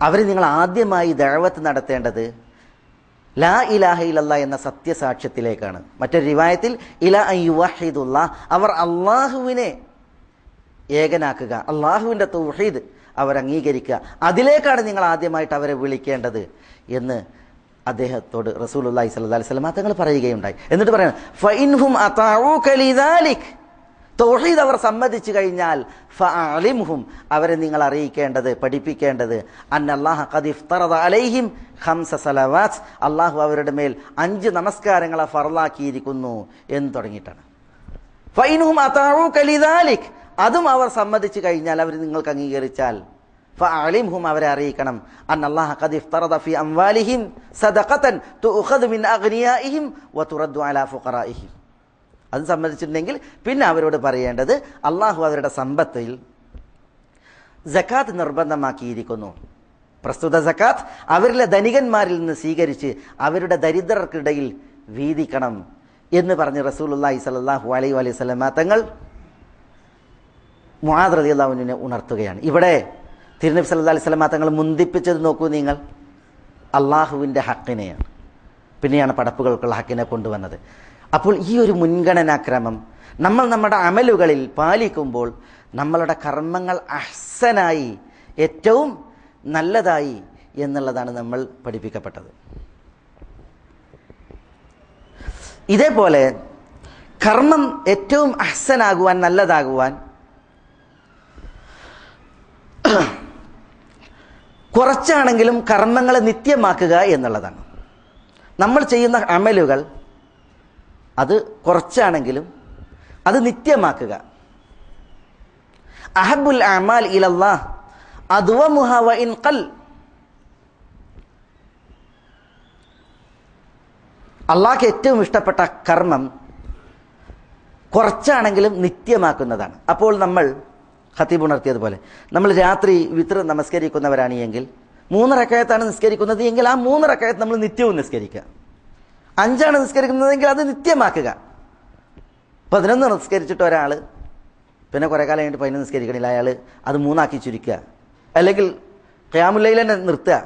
അവർ നിങ്ങൾ ആദ്യമായി ദഅവത്ത് നടത്തേണ്ടത് ലാ ഇലാഹ ഇല്ലല്ലാഹ് എന്ന സത്യസാക്ഷ്യത്തിലേക്കാണ്. മറ്റൊരു റിവായത്തിൽ ഇലാ അൻ യുവഹിദുല്ലാഹ്, അവർ അള്ളാഹുവിനെ ഏകനാക്കുക, അള്ളാഹുവിൻ്റെ തൗഹീദ് അവർ അംഗീകരിക്കുക, അതിലേക്കാണ് നിങ്ങൾ ആദ്യമായിട്ട് അവരെ വിളിക്കേണ്ടത് എന്ന് അദ്ദേഹത്തോട് റസൂലുള്ളാഹി സ്വല്ലല്ലാഹി അലൈഹി വസല്ലം തങ്ങൾ പറയുകയുണ്ടായി. എന്നിട്ട് പറയണം, ഫഇൻഹും അതാഊക ലിദാലിക്, തൗഹീദ് അവർ സമ്മതിച്ചു കഴിഞ്ഞാൽ ഫഅലിംഹും, അവരെ നിങ്ങൾ അറിയിക്കേണ്ടത്, പഠിപ്പിക്കേണ്ടത്, അന്നല്ലാഹ ഖദ് ഇഫ്തറദ അലൈഹിം ഖംസ സലവാത്ത്, അള്ളാഹു അവരുടെ മേൽ 5 നമസ്കാരങ്ങളെ ഫർളാക്കിയിരിക്കുന്നു എന്ന് തുടങ്ങിയിട്ടാണ്. ഫഇൻഹും അതാഊക ലിദാലിക്, അതും അവർ സമ്മതിച്ചു കഴിഞ്ഞാൽ, അവർ നിങ്ങൾക്ക് അംഗീകരിച്ചാൽ, ഫഅലിംഹും, അവരെ അറിയിക്കണം, അന്നല്ലാഹ ഖദ് ഇഫ്തറദ ഫി അംവാലിഹിം സദഖതൻ തുഖദു മിൻ അഗ്നിയാഇഹിം വതുറദ്ദു അലാ ഫുഖറാഇഹിം. അത് സമ്മതിച്ചിട്ടുണ്ടെങ്കിൽ പിന്നെ അവരോട് പറയേണ്ടത്, അള്ളാഹു അവരുടെ സമ്പത്തിൽ സക്കാത്ത് നിർബന്ധമാക്കിയിരിക്കുന്നു, പ്രസ്തുത സക്കാത്ത് അവരിലെ ധനികന്മാരിൽ നിന്ന് സ്വീകരിച്ച് അവരുടെ ദരിദ്രർക്കിടയിൽ വീതിക്കണം എന്ന് പറഞ്ഞ് റസൂലുള്ളാഹി സ്വല്ലല്ലാഹു അലൈഹി വസല്ലം തങ്ങൾ മുആദ് റളിയല്ലാഹു അൻഹുവിനെ ഉണർത്തുകയാണ്. ഇവിടെ തിരുനബി സല്ലല്ലാഹു അലൈഹി വസല്ലം തങ്ങൾ മുന്തിപ്പിച്ചത് നോക്കൂ നിങ്ങൾ, അള്ളാഹുവിൻ്റെ ഹക്കിനെയാണ്, പിന്നെയാണ് പടപ്പുകൾക്കുള്ള ഹക്കിനെ കൊണ്ടുവന്നത്. അപ്പോൾ ഈ ഒരു മുൻഗണനാക്രമം നമ്മൾ നമ്മുടെ അമലുകളിൽ പാലിക്കുമ്പോൾ നമ്മളുടെ കർമ്മങ്ങൾ അഹ്സനായി, ഏറ്റവും നല്ലതായി എന്നുള്ളതാണ് നമ്മൾ പഠിപ്പിക്കപ്പെട്ടത്. ഇതേപോലെ കർമ്മം ഏറ്റവും അഹ്സനാകുവാൻ, നല്ലതാകുവാൻ കുറച്ചാണെങ്കിലും കർമ്മങ്ങളെ നിത്യമാക്കുക എന്നുള്ളതാണ്. നമ്മൾ ചെയ്യുന്ന അമലുകൾ അത് കുറച്ചാണെങ്കിലും അത് നിത്യമാക്കുക. അഹബ്ബുൽ അഅമാൽ ഇലല്ലാഹ് അദ്വമുഹാ വ ഇൻ ഖൽ, അള്ളാഹ്ക്ക് ഏറ്റവും ഇഷ്ടപ്പെട്ട കർമ്മം കുറച്ചാണെങ്കിലും നിത്യമാക്കുന്നതാണ്. അപ്പോൾ നമ്മൾ ഖതീബ് ഉണർത്തിയതുപോലെ നമ്മൾ രാത്രി വിത്ർ നമസ്കരിക്കുന്നവരാണ് എങ്കിൽ 3 റക്അത്താണ് നിസ്കരിക്കുന്നത് എങ്കിൽ ആ 3 റക്അത്ത് നമ്മൾ നിത്യവും നിസ്കരിക്കുക. 5 നിസ്കരിക്കുന്നതെങ്കിൽ അത് നിത്യമാക്കുക. 11 നിസ്കരിച്ചിട്ട് ഒരാൾ പിന്നെ കുറേ കാലം കഴിഞ്ഞിട്ട് 11 നിസ്കരിക്കണില്ല, അയാൾ അത് 3 ആക്കി ചുരുക്കുക, അല്ലെങ്കിൽ ഖിയാമുൽ ലൈൽ തന്നെ നിർത്തുക.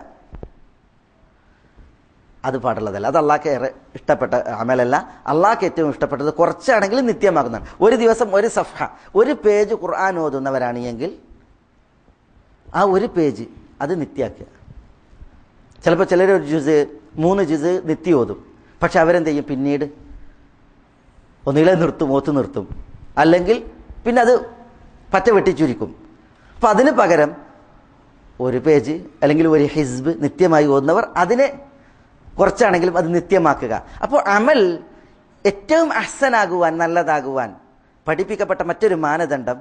അത് പാടുള്ളതല്ല, അത് അള്ളാഹ്ക്ക് ഏറെ ഇഷ്ടപ്പെട്ട അമലല്ല. അള്ളാഹ്ക്ക് ഏറ്റവും ഇഷ്ടപ്പെട്ടത് കുറച്ചാണെങ്കിലും നിത്യമാക്കുന്നതാണ്. ഒരു ദിവസം ഒരു സഫ്ഹ, ഒരു പേജ് ഖുർആൻ ഓതുന്നവരാണ് എങ്കിൽ ആ ഒരു പേജ് അത് നിത്യാക്കുക. ചിലപ്പോൾ ചിലർ ഒരു ജുസ് 3 ജുസ് നിത്യം ഓതും, പക്ഷെ അവരെന്ത് ചെയ്യും, പിന്നീട് ഒന്നുകിൽ നിർത്തും, ഓത്ത് നിർത്തും, അല്ലെങ്കിൽ പിന്നെ അത് പറ്റ വെട്ടിച്ചുരുക്കും. അപ്പം അതിന് പകരം ഒരു പേജ് അല്ലെങ്കിൽ ഒരു ഹിസ്ബ് നിത്യമായി ഓതുന്നവർ അതിനെ കുറച്ചാണെങ്കിലും അത് നിത്യമാക്കുക. അപ്പോൾ അമൽ ഏറ്റവും അഹ്സനാകുവാൻ, നല്ലതാകുവാൻ പഠിപ്പിക്കപ്പെട്ട മറ്റൊരു മാനദണ്ഡം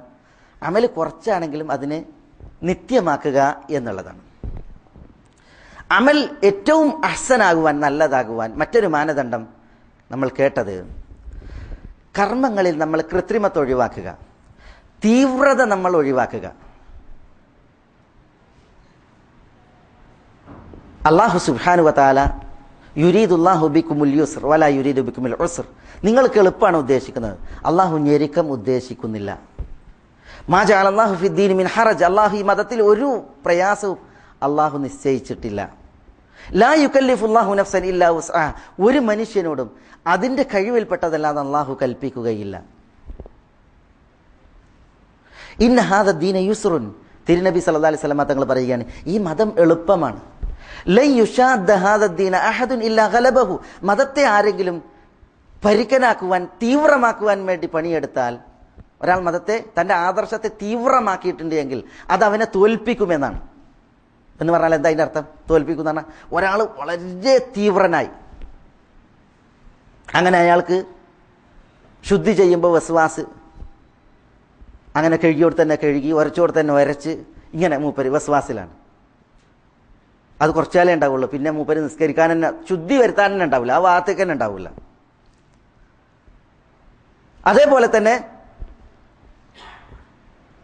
അമൽ കുറച്ചാണെങ്കിലും അതിനെ നിത്യമാക്കുക എന്നുള്ളതാണ്. അമൽ ഏറ്റവും അഹ്സനാകുവാൻ, നല്ലതാകുവാൻ മറ്റൊരു മാനദണ്ഡം നമ്മൾ കേട്ടത്, കർമ്മങ്ങളിൽ നമ്മൾ കൃത്രിമത്വം ഒഴിവാക്കുക, തീവ്രത നമ്മൾ ഒഴിവാക്കുക. അല്ലാഹു സുബ്ഹാനഹു വ തആല യുരീദുല്ലാഹു ബിക്കുമുൽ യുസ്ർ വലാ യുരീദു ബിക്കുമുൽ ഉസ്ർ, നിങ്ങൾക്ക് എളുപ്പമാണ് ഉദ്ദേശിക്കുന്നത്, അള്ളാഹു ഞെരുക്കം ഉദ്ദേശിക്കുന്നില്ല. മാ ജഅലല്ലാഹു ഫിദ്ദീനി മിൻ ഹറജ്, അള്ളാഹു ഈ മതത്തിൽ ഒരു പ്രയാസവും അള്ളാഹു നിശ്ചയിച്ചിട്ടില്ല. ലാ യുകല്ലിഫുല്ലാഹു നഫ്സൻ ഇല്ലാ വുസ്അഹ, ഒരു മനുഷ്യനോടും അതിൻ്റെ കഴിവിൽപ്പെട്ടതല്ലാതെ അള്ളാഹു കൽപ്പിക്കുകയില്ല. ഇന്ന ഹാദ ദീന യുസ്റുൻ, തിരുനബി സല്ലല്ലാഹു അലൈഹി വസല്ലം തങ്ങൾ പറയുകയാണ്, ഈ മതം എളുപ്പമാണ്. ലൻ യുശാദ്ദ ഹാദ ദീന അഹദുൻ ഇല്ലാ ഗലബഹു, മതത്തെ ആരെങ്കിലും പരിക്കനാക്കുവാൻ, തീവ്രമാക്കുവാൻ വേണ്ടി പണിയെടുത്താൽ, ഒരാൾ മതത്തെ, തൻ്റെ ആദർശത്തെ തീവ്രമാക്കിയിട്ടുണ്ട് എങ്കിൽ അത് അവനെ തോൽപ്പിക്കുമെന്നാണ്. എന്ന് പറഞ്ഞാൽ എന്താ അതിൻ്റെ അർത്ഥം? തോൽപ്പിക്കുന്ന പറഞ്ഞാൽ ഒരാൾ വളരെ തീവ്രനായി, അങ്ങനെ അയാൾക്ക് ശുദ്ധി ചെയ്യുമ്പോൾ വസ്വാസ്, അങ്ങനെ കഴുകിയോട് തന്നെ കഴുകി, ഉരച്ചോട് തന്നെ ഉരച്ച്, ഇങ്ങനെ മൂപ്പര് വസ്വാസിലാണ്. അത് കുറച്ചാലേ ഉണ്ടാവുള്ളൂ. പിന്നെ മൂപ്പര് നിസ്കരിക്കാൻ തന്നെ, ശുദ്ധി വരുത്താൻ തന്നെ ഉണ്ടാവില്ല, ആ ഭാഗത്തേക്ക് തന്നെ ഉണ്ടാവില്ല. അതേപോലെ തന്നെ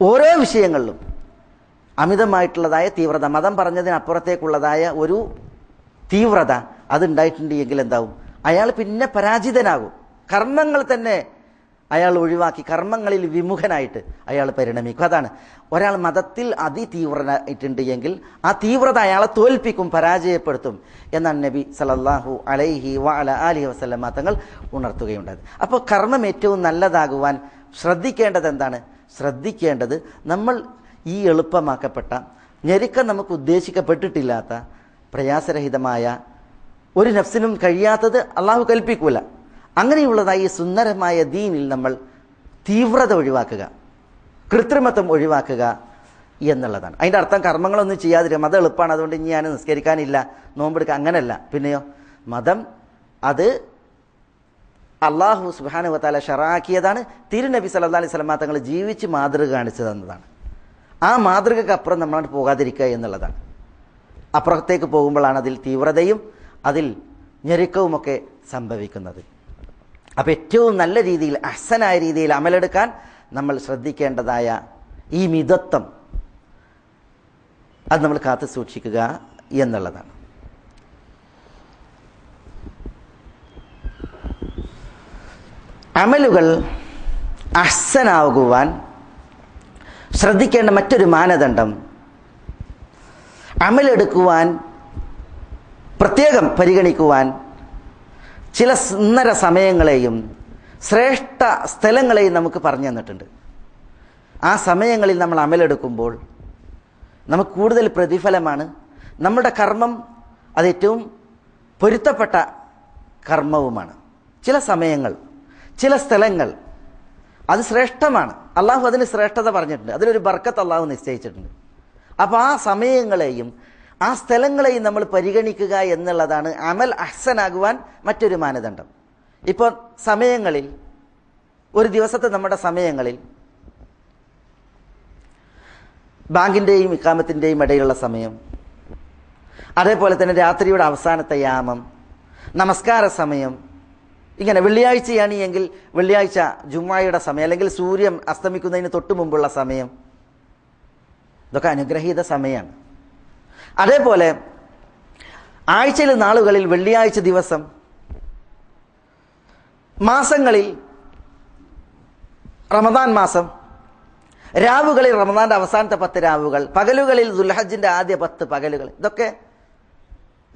ഓരോ വിഷയങ്ങളിലും അമിതമായിട്ടുള്ളതായ തീവ്രത, മതം പറഞ്ഞതിനപ്പുറത്തേക്കുള്ളതായ ഒരു തീവ്രത അതുണ്ടായിട്ടുണ്ട് എങ്കിൽ എന്താവും? അയാൾ പിന്നെ പരാജിതനാകും. കർമ്മങ്ങൾ തന്നെ അയാൾ ഒഴിവാക്കി കർമ്മങ്ങളിൽ വിമുഖനായിട്ട് അയാൾ പരിണമിക്കും. അതാണ് ഒരാൾ മതത്തിൽ അതിതീവ്രനായിട്ടുണ്ട് എങ്കിൽ ആ തീവ്രത അയാളെ തോൽപ്പിക്കും, പരാജയപ്പെടുത്തും എന്നാണ് നബി സല്ലല്ലാഹു അലൈഹി വഅലൈഹി വസല്ലമ തങ്ങൾ ഉണർത്തുകയുണ്ടായത്. അപ്പോൾ കർമ്മം ഏറ്റവും നല്ലതാകുവാൻ ശ്രദ്ധിക്കേണ്ടത് എന്താണ്? ശ്രദ്ധിക്കേണ്ടത് നമ്മൾ ഈ എളുപ്പമാക്കപ്പെട്ട, ഞെരുക്കം നമുക്ക് ഉദ്ദേശിക്കപ്പെട്ടിട്ടില്ലാത്ത, പ്രയാസരഹിതമായ, ഒരു നഫ്സിനും കഴിയാത്തത് അള്ളാഹു കൽപ്പിക്കൂല, അങ്ങനെയുള്ളതായി സുന്ദരമായ ദീനിൽ നമ്മൾ തീവ്രത ഒഴിവാക്കുക, കൃത്രിമത്വം ഒഴിവാക്കുക എന്നുള്ളതാണ്. അതിൻ്റെ അർത്ഥം കർമ്മങ്ങളൊന്നും ചെയ്യാതിരിക്കുക, മതം എളുപ്പമാണ് അതുകൊണ്ട് ഇനി ഞാൻ നിസ്കരിക്കാനില്ല, നോമ്പെടുക്കുക, അങ്ങനെയല്ല. പിന്നെയോ മതം അത് അള്ളാഹു സുബ്ഹാനഹു വ തആല ശറഅക്കിയതാണ്, തിരുനബി സല്ലല്ലാഹു അലൈഹി വസല്ലം തങ്ങൾ ജീവിച്ച് മാതൃക കാണിച്ചു തന്നതാണ്. ആ മാതൃകക്ക് അപ്പുറം നമ്മളാണ് പോകാതിരിക്കുക എന്നുള്ളതാണ്. അപ്പുറത്തേക്ക് പോകുമ്പോഴാണ് അതിൽ തീവ്രതയും അതിൽ ഞെരുക്കവുമൊക്കെ സംഭവിക്കുന്നത്. അപ്പോൾ ഏറ്റവും നല്ല രീതിയിൽ, അഹ്സനായ രീതിയിൽ അമലെടുക്കാൻ നമ്മൾ ശ്രദ്ധിക്കേണ്ടതായ ഈ മിതത്വം അത് നമ്മൾ കാത്തു സൂക്ഷിക്കുക എന്നുള്ളതാണ്. അമലുകൾ അഹ്സനാകുവാൻ ശ്രദ്ധിക്കേണ്ട മറ്റൊരു മാനദണ്ഡം, അമലെടുക്കുവാൻ പ്രത്യേകം പരിഗണിക്കുവാൻ ചില സുന്ദര സമയങ്ങളെയും ശ്രേഷ്ഠ സ്ഥലങ്ങളെയും നമുക്ക് പറഞ്ഞു തന്നിട്ടുണ്ട്. ആ സമയങ്ങളിൽ നമ്മൾ അമലെടുക്കുമ്പോൾ നമുക്ക് കൂടുതൽ പ്രതിഫലമാണ്. നമ്മുടെ കർമ്മം അത് ഏറ്റവും പൊരുത്തപ്പെട്ട കർമ്മവുമാണ്. ചില സമയങ്ങൾ, ചില സ്ഥലങ്ങൾ അത് ശ്രേഷ്ഠമാണ്. അള്ളാഹു അതിന് ശ്രേഷ്ഠത പറഞ്ഞിട്ടുണ്ട്, അതിലൊരു ബർക്കത്ത് അള്ളാഹു നിശ്ചയിച്ചിട്ടുണ്ട്. അപ്പോൾ ആ സമയങ്ങളെയും ആ സ്ഥലങ്ങളെയും നമ്മൾ പരിഗണിക്കുക എന്നുള്ളതാണ് അമൽ അഹ്സനാകുവാൻ മറ്റൊരു മാനദണ്ഡം. ഇപ്പോൾ സമയങ്ങളിൽ, ഒരു ദിവസത്തെ നമ്മുടെ സമയങ്ങളിൽ ബാങ്കിൻ്റെയും ഇഖാമത്തിൻ്റെയും ഇടയിലുള്ള സമയം, അതേപോലെ തന്നെ രാത്രിയുടെ അവസാനത്തെ യാമം, നമസ്കാര സമയം, ഇങ്ങനെ വെള്ളിയാഴ്ചയാണ് എങ്കിൽ വെള്ളിയാഴ്ച ജുമുഅയുടെ സമയം, അല്ലെങ്കിൽ സൂര്യൻ അസ്തമിക്കുന്നതിന് തൊട്ട് മുമ്പുള്ള സമയം, ഇതൊക്കെ അനുഗ്രഹീത സമയമാണ്. അതേപോലെ ആഴ്ചയിലെ നാളുകളിൽ വെള്ളിയാഴ്ച ദിവസം, മാസങ്ങളിൽ റമദാൻ മാസം, രാവുകളിൽ റമദാൻ്റെ അവസാനത്തെ 10 രാവുകൾ, പകലുകളിൽ ദുൽഹജ്ജിൻ്റെ ആദ്യ 10 പകലുകൾ, ഇതൊക്കെ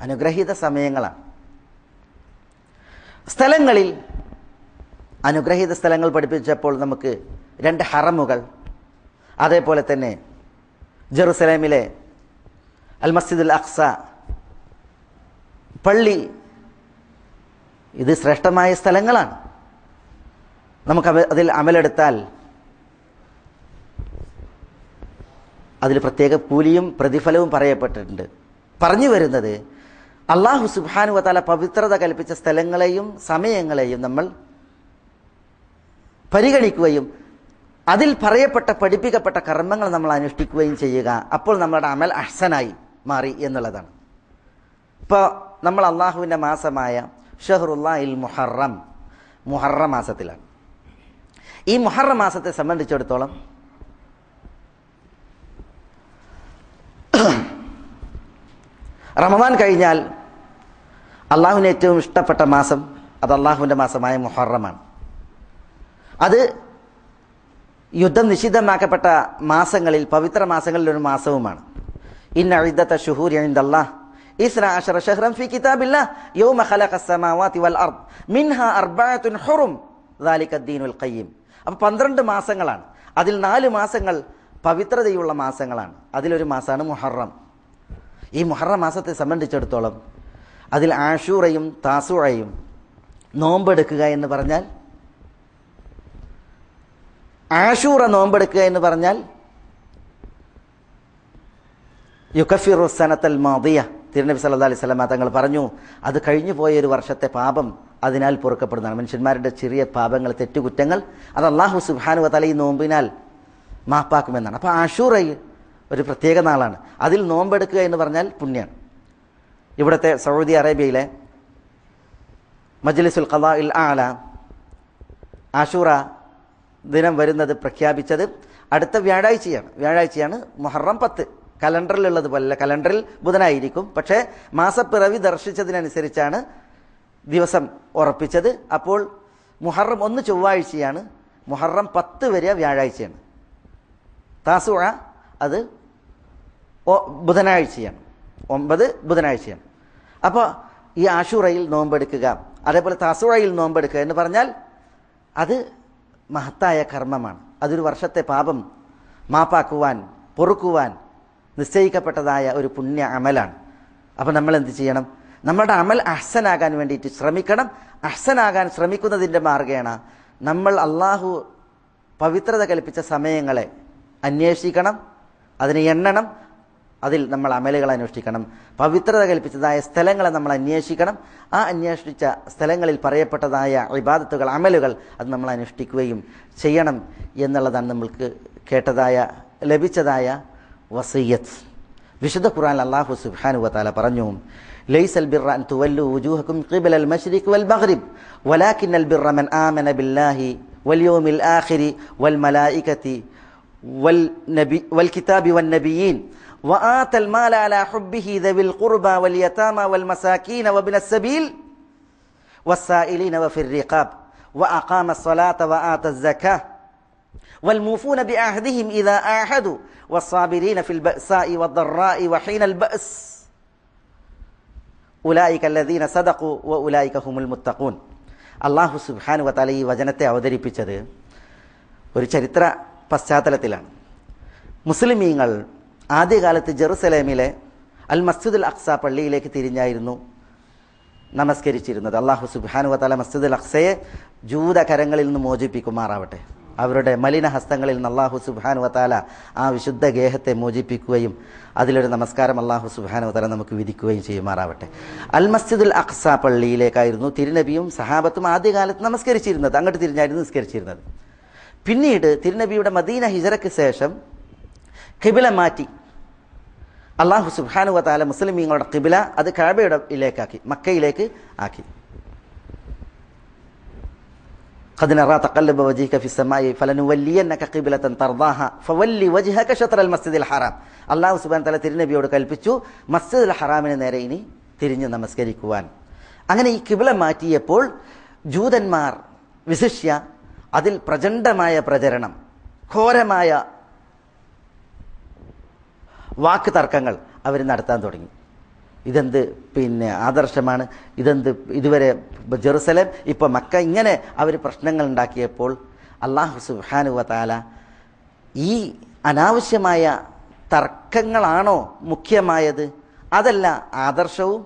അനുഗ്രഹീത സമയങ്ങളാണ്. സ്ഥലങ്ങളിൽ അനുഗ്രഹീത സ്ഥലങ്ങൾ പഠിപ്പിച്ചപ്പോൾ നമുക്ക് 2 ഹറമുകൾ, അതേപോലെ തന്നെ ജെറുസലേമിലെ അൽ മസ്ജിദുൽ അഖ്സ പള്ളി, ഇത് ശ്രേഷ്ഠമായ സ്ഥലങ്ങളാണ്. നമുക്ക് അതിൽ അമലെടുത്താൽ അതിൽ പ്രത്യേക കൂലിയും പ്രതിഫലവും പറയപ്പെട്ടിട്ടുണ്ട്. പറഞ്ഞു വരുന്നത്, അള്ളാഹു സുബ്ഹാനഹു വ തആല പവിത്രത കൽപ്പിച്ച സ്ഥലങ്ങളെയും സമയങ്ങളെയും നമ്മൾ പരിഗണിക്കുകയും അതിൽ പറയപ്പെട്ട, പഠിപ്പിക്കപ്പെട്ട കർമ്മങ്ങൾ നമ്മൾ അനുഷ്ഠിക്കുകയും ചെയ്യുക. അപ്പോൾ നമ്മുടെ അമൽ അഹ്സനായി മാറി എന്നുള്ളതാണ്. ഇപ്പോൾ നമ്മൾ അള്ളാഹുവിൻ്റെ മാസമായ ഷഹ്റുല്ലാഹിൽ മുഹറം മാസത്തിലാണ്. ഈ മുഹറം മാസത്തെ സംബന്ധിച്ചിടത്തോളം റമദാൻ കഴിഞ്ഞാൽ അള്ളാഹുവിന് ഏറ്റവും ഇഷ്ടപ്പെട്ട മാസം അത് അള്ളാഹുവിൻ്റെ മാസമായ മുഹറമാണ്. അത് യുദ്ധം നിഷിദ്ധമാക്കപ്പെട്ട മാസങ്ങളിൽ, പവിത്ര മാസങ്ങളിൽ ഒരു മാസവുമാണ്. ഇന്ന ഇദ്ദത ശുഹൂരി ഇൻദല്ലാഹ് 12 ശഹ്റൻ ഫീ കിതാബില്ലാഹ് യൗമ ഖലഖസ് സമാവാതി വൽ അർദ് മിൻഹാ അർബഅത്തുൻ ഹുറും ദാലിക അദ്ദീനുൽ ഖയ്യിം. അപ്പോൾ 12 മാസങ്ങളാണ്. അതിൽ 4 മാസങ്ങൾ പവിത്രതയുള്ള മാസങ്ങളാണ്. അതിലൊരു മാസമാണ് മുഹറം. ഈ മുഹറം മാസത്തെ സംബന്ധിച്ചിടത്തോളം അതിൽ ആഷൂറയും താസുഅയും നോമ്പെടുക്കുക എന്ന് പറഞ്ഞാൽ, ആഷൂറ നോമ്പെടുക്കുക എന്ന് പറഞ്ഞാൽ യുകഫിറു സനത്തൽ മാദിയ, തിരുനബി സല്ലല്ലാഹു അലൈഹി വസല്ലം തങ്ങൾ പറഞ്ഞു, അത് കഴിഞ്ഞു പോയ ഒരു വർഷത്തെ പാപം അതിനാൽ പൊറുക്കപ്പെടുന്നതാണ്. മനുഷ്യന്മാരുടെ ചെറിയ പാപങ്ങൾ, തെറ്റുകുറ്റങ്ങൾ അത് അല്ലാഹു സുബ്ഹാനഹു വ തആല ഈ നോമ്പിനാൽ മാപ്പാക്കുമെന്നാണ്. അപ്പോൾ ആഷൂറ ഒരു പ്രത്യേക നാളാണ്. അതിൽ നോമ്പെടുക്കുക എന്ന് പറഞ്ഞാൽ പുണ്യാണ്. ഇവിടുത്തെ സൗദി അറേബ്യയിലെ മജ്ലിസുൽ ഖളാഇൽ ആല ആഷൂറ ദിനം വരുന്നത് പ്രഖ്യാപിച്ചത് അടുത്ത വ്യാഴാഴ്ചയാണ് മുഹറം 10. കലണ്ടറിലുള്ളത് പോലെ, കലണ്ടറിൽ ബുധനായിരിക്കും, പക്ഷേ മാസപ്പിറവി ദർശിച്ചതിനനുസരിച്ചാണ് ദിവസം ഉറപ്പിച്ചത്. അപ്പോൾ മുഹറം 1 ചൊവ്വാഴ്ചയാണ്, മുഹറം 10 വരെ വ്യാഴാഴ്ചയാണ്, താസുഅ അത് ബുധനാഴ്ചയാണ്, 9 ബുധനാഴ്ചയാണ്. അപ്പോൾ ഈ ആഷൂറയിൽ നോമ്പെടുക്കുക, അതേപോലെ താസുഅയിൽ നോമ്പെടുക്കുക എന്ന് പറഞ്ഞാൽ അത് മഹത്തായ കർമ്മമാണ്. അതൊരു വർഷത്തെ പാപം മാപ്പാക്കുവാൻ, പൊറുക്കുവാൻ നിശ്ചയിക്കപ്പെട്ടതായ ഒരു പുണ്യ അമലാണ്. അപ്പോൾ നമ്മൾ എന്ത് ചെയ്യണം? നമ്മുടെ അമൽ അഹ്സനാകാൻ വേണ്ടിയിട്ട് ശ്രമിക്കണം. അഹ്സനാകാൻ ശ്രമിക്കുന്നതിൻ്റെ മാർഗേണ നമ്മൾ അള്ളാഹു പവിത്രത കൽപ്പിച്ച സമയങ്ങളെ അന്വേഷിക്കണം, അതിനെ എണ്ണണം, അതിൽ നമ്മൾ അമലുകൾ അനുഷ്ഠിക്കണം. പവിത്രത കൽപ്പിച്ചതായ സ്ഥലങ്ങളെ നമ്മൾ അന്വേഷിക്കണം. ആ അന്വേഷിച്ച സ്ഥലങ്ങളിൽ പറയപ്പെട്ടതായ ഇബാദത്തുകൾ, അമലുകൾ അത് നമ്മൾ അനുഷ്ഠിക്കുകയും ചെയ്യണം എന്നുള്ളതാണ് നമ്മൾക്ക് ലഭിച്ചതായ വസിയ്യത്ത്. വിശുദ്ധ ഖുർആനിൽ അല്ലാഹു സുബ്ഹാനഹു വ തആല പറഞ്ഞു, ലൈസൽ ബിർറ അൻ തുവല്ലു വുജൂഹക്കും ഖിബലൽ മശ്രിഖ് വൽ മഗ്രിബ് വലാകിന്നൽ ബിർറ മൻ ആമന ബില്ലാഹി വൽ യൗമിൽ ആഖിരി വൽ മലായികതി വൽ കിതാബി വൻ നബിയ്യീൻ വആതൽ മാല അലാ ഹുബ്ബിഹി ദവിൽ ഖുർബ വൽ യതാമ വൽ മസാകീന വബ്നസ് സബീൽ വസ്സായിലീന വഫിർ റിഖാബ് വഅഖാമ الصلاة وآتى الزكاة والموفون بعهدهم إذا عاهدوا والصابرين في البأساء والضراء وحين البأس أولئك الذين صدقوا وأولئك هم المتقون. അല്ലാഹു സുബ്ഹാനഹു വ തആല ഈ വചനത്തെ അവതരിപ്പിച്ചത് ഒരു ചരിത്ര പശ്ചാത്തലത്തിലാണ്. മുസ്ലിമീങ്ങൾ ആദ്യകാലത്ത് ജെറുസലേമിലെ അൽ മസ്ജിദുൽ അഖ്സ പള്ളിയിലേക്ക് തിരിഞ്ഞായിരുന്നു നമസ്കരിച്ചിരുന്നത്. അല്ലാഹു സുബ്ഹാനഹു വ തആല മസ്ജിദുൽ അഖ്സയെ ജൂതകരങ്ങളിൽ നിന്ന് മോചിപ്പിക്കുമാറാവട്ടെ. അവരുടെ മലിന ഹസ്തങ്ങളിൽ നിന്ന് അല്ലാഹു സുബ്ഹാനഹു വ തആല ആ വിശുദ്ധ ഗേഹത്തെ മോചിപ്പിക്കുകയും അതിലൊരു നമസ്കാരം അല്ലാഹു സുബ്ഹാനഹു വ തആല നമുക്ക് വിധിക്കുകയും ചെയ്യുമാറാവട്ടെ. അൽ മസ്ജിദുൽ അഖ്സ പള്ളിയിലേക്കായിരുന്നു തിരുനബിയും സഹാബത്തും ആദ്യകാലത്ത് നമസ്കരിച്ചിരുന്നത്. അങ്ങോട്ട് തിരിഞ്ഞായിരുന്നു നിസ്കരിച്ചിരുന്നത്. പിന്നീട് തിരുനബിയുടെ മദീന ഹിജറയ്ക്ക് ശേഷം ഖിബില മാറ്റി. അല്ലാഹു സുബ്ഹാനഹു വ തആല മുസ്ലിമീങ്ങളുടെ ഖിബില അത് കഅബയിലേക്കാക്കി, മക്കയിലേക്ക് ആക്കി. ഖദ് നറാ തഖല്ലബ വജ്ഹിക ഫിസ്സമാഇ ഫലനുവല്ലിയന്നക ഖിബ്ലതൻ തർദാഹ ഫവല്ലി വജ്ഹക ശത്റൽ മസ്ജിദിൽ ഹറാം. അല്ലാഹു സുബ്ഹാനഹു വ തആല തിരുനബിയോട് കൽപ്പിച്ചു മസ്ജിദുൽ ഹറാമിന് നേരെ ഇനി തിരിഞ്ഞ് നമസ്കരിക്കുവാൻ. അങ്ങനെ ഈ ഖിബ്ല മാറ്റിയപ്പോൾ ജൂതന്മാർ വിശിഷ്യ അതിൽ പ്രചണ്ഡമായ പ്രചരണം, ഘോരമായ വാക്ക് തർക്കങ്ങൾ അവർ നടത്താൻ തുടങ്ങി. ഇതെന്ത് ആദർശമാണ്, ഇതെന്ത് ഇതുവരെ ജെറുസലേം, ഇപ്പോൾ മക്ക, ഇങ്ങനെ അവർ പ്രശ്നങ്ങൾ ഉണ്ടാക്കിയപ്പോൾ അല്ലാഹു സുബ്ഹാനഹു വ തആല ഈ അനാവശ്യമായ തർക്കങ്ങളാണോ മുഖ്യമായത്, അതല്ല ആദർശവും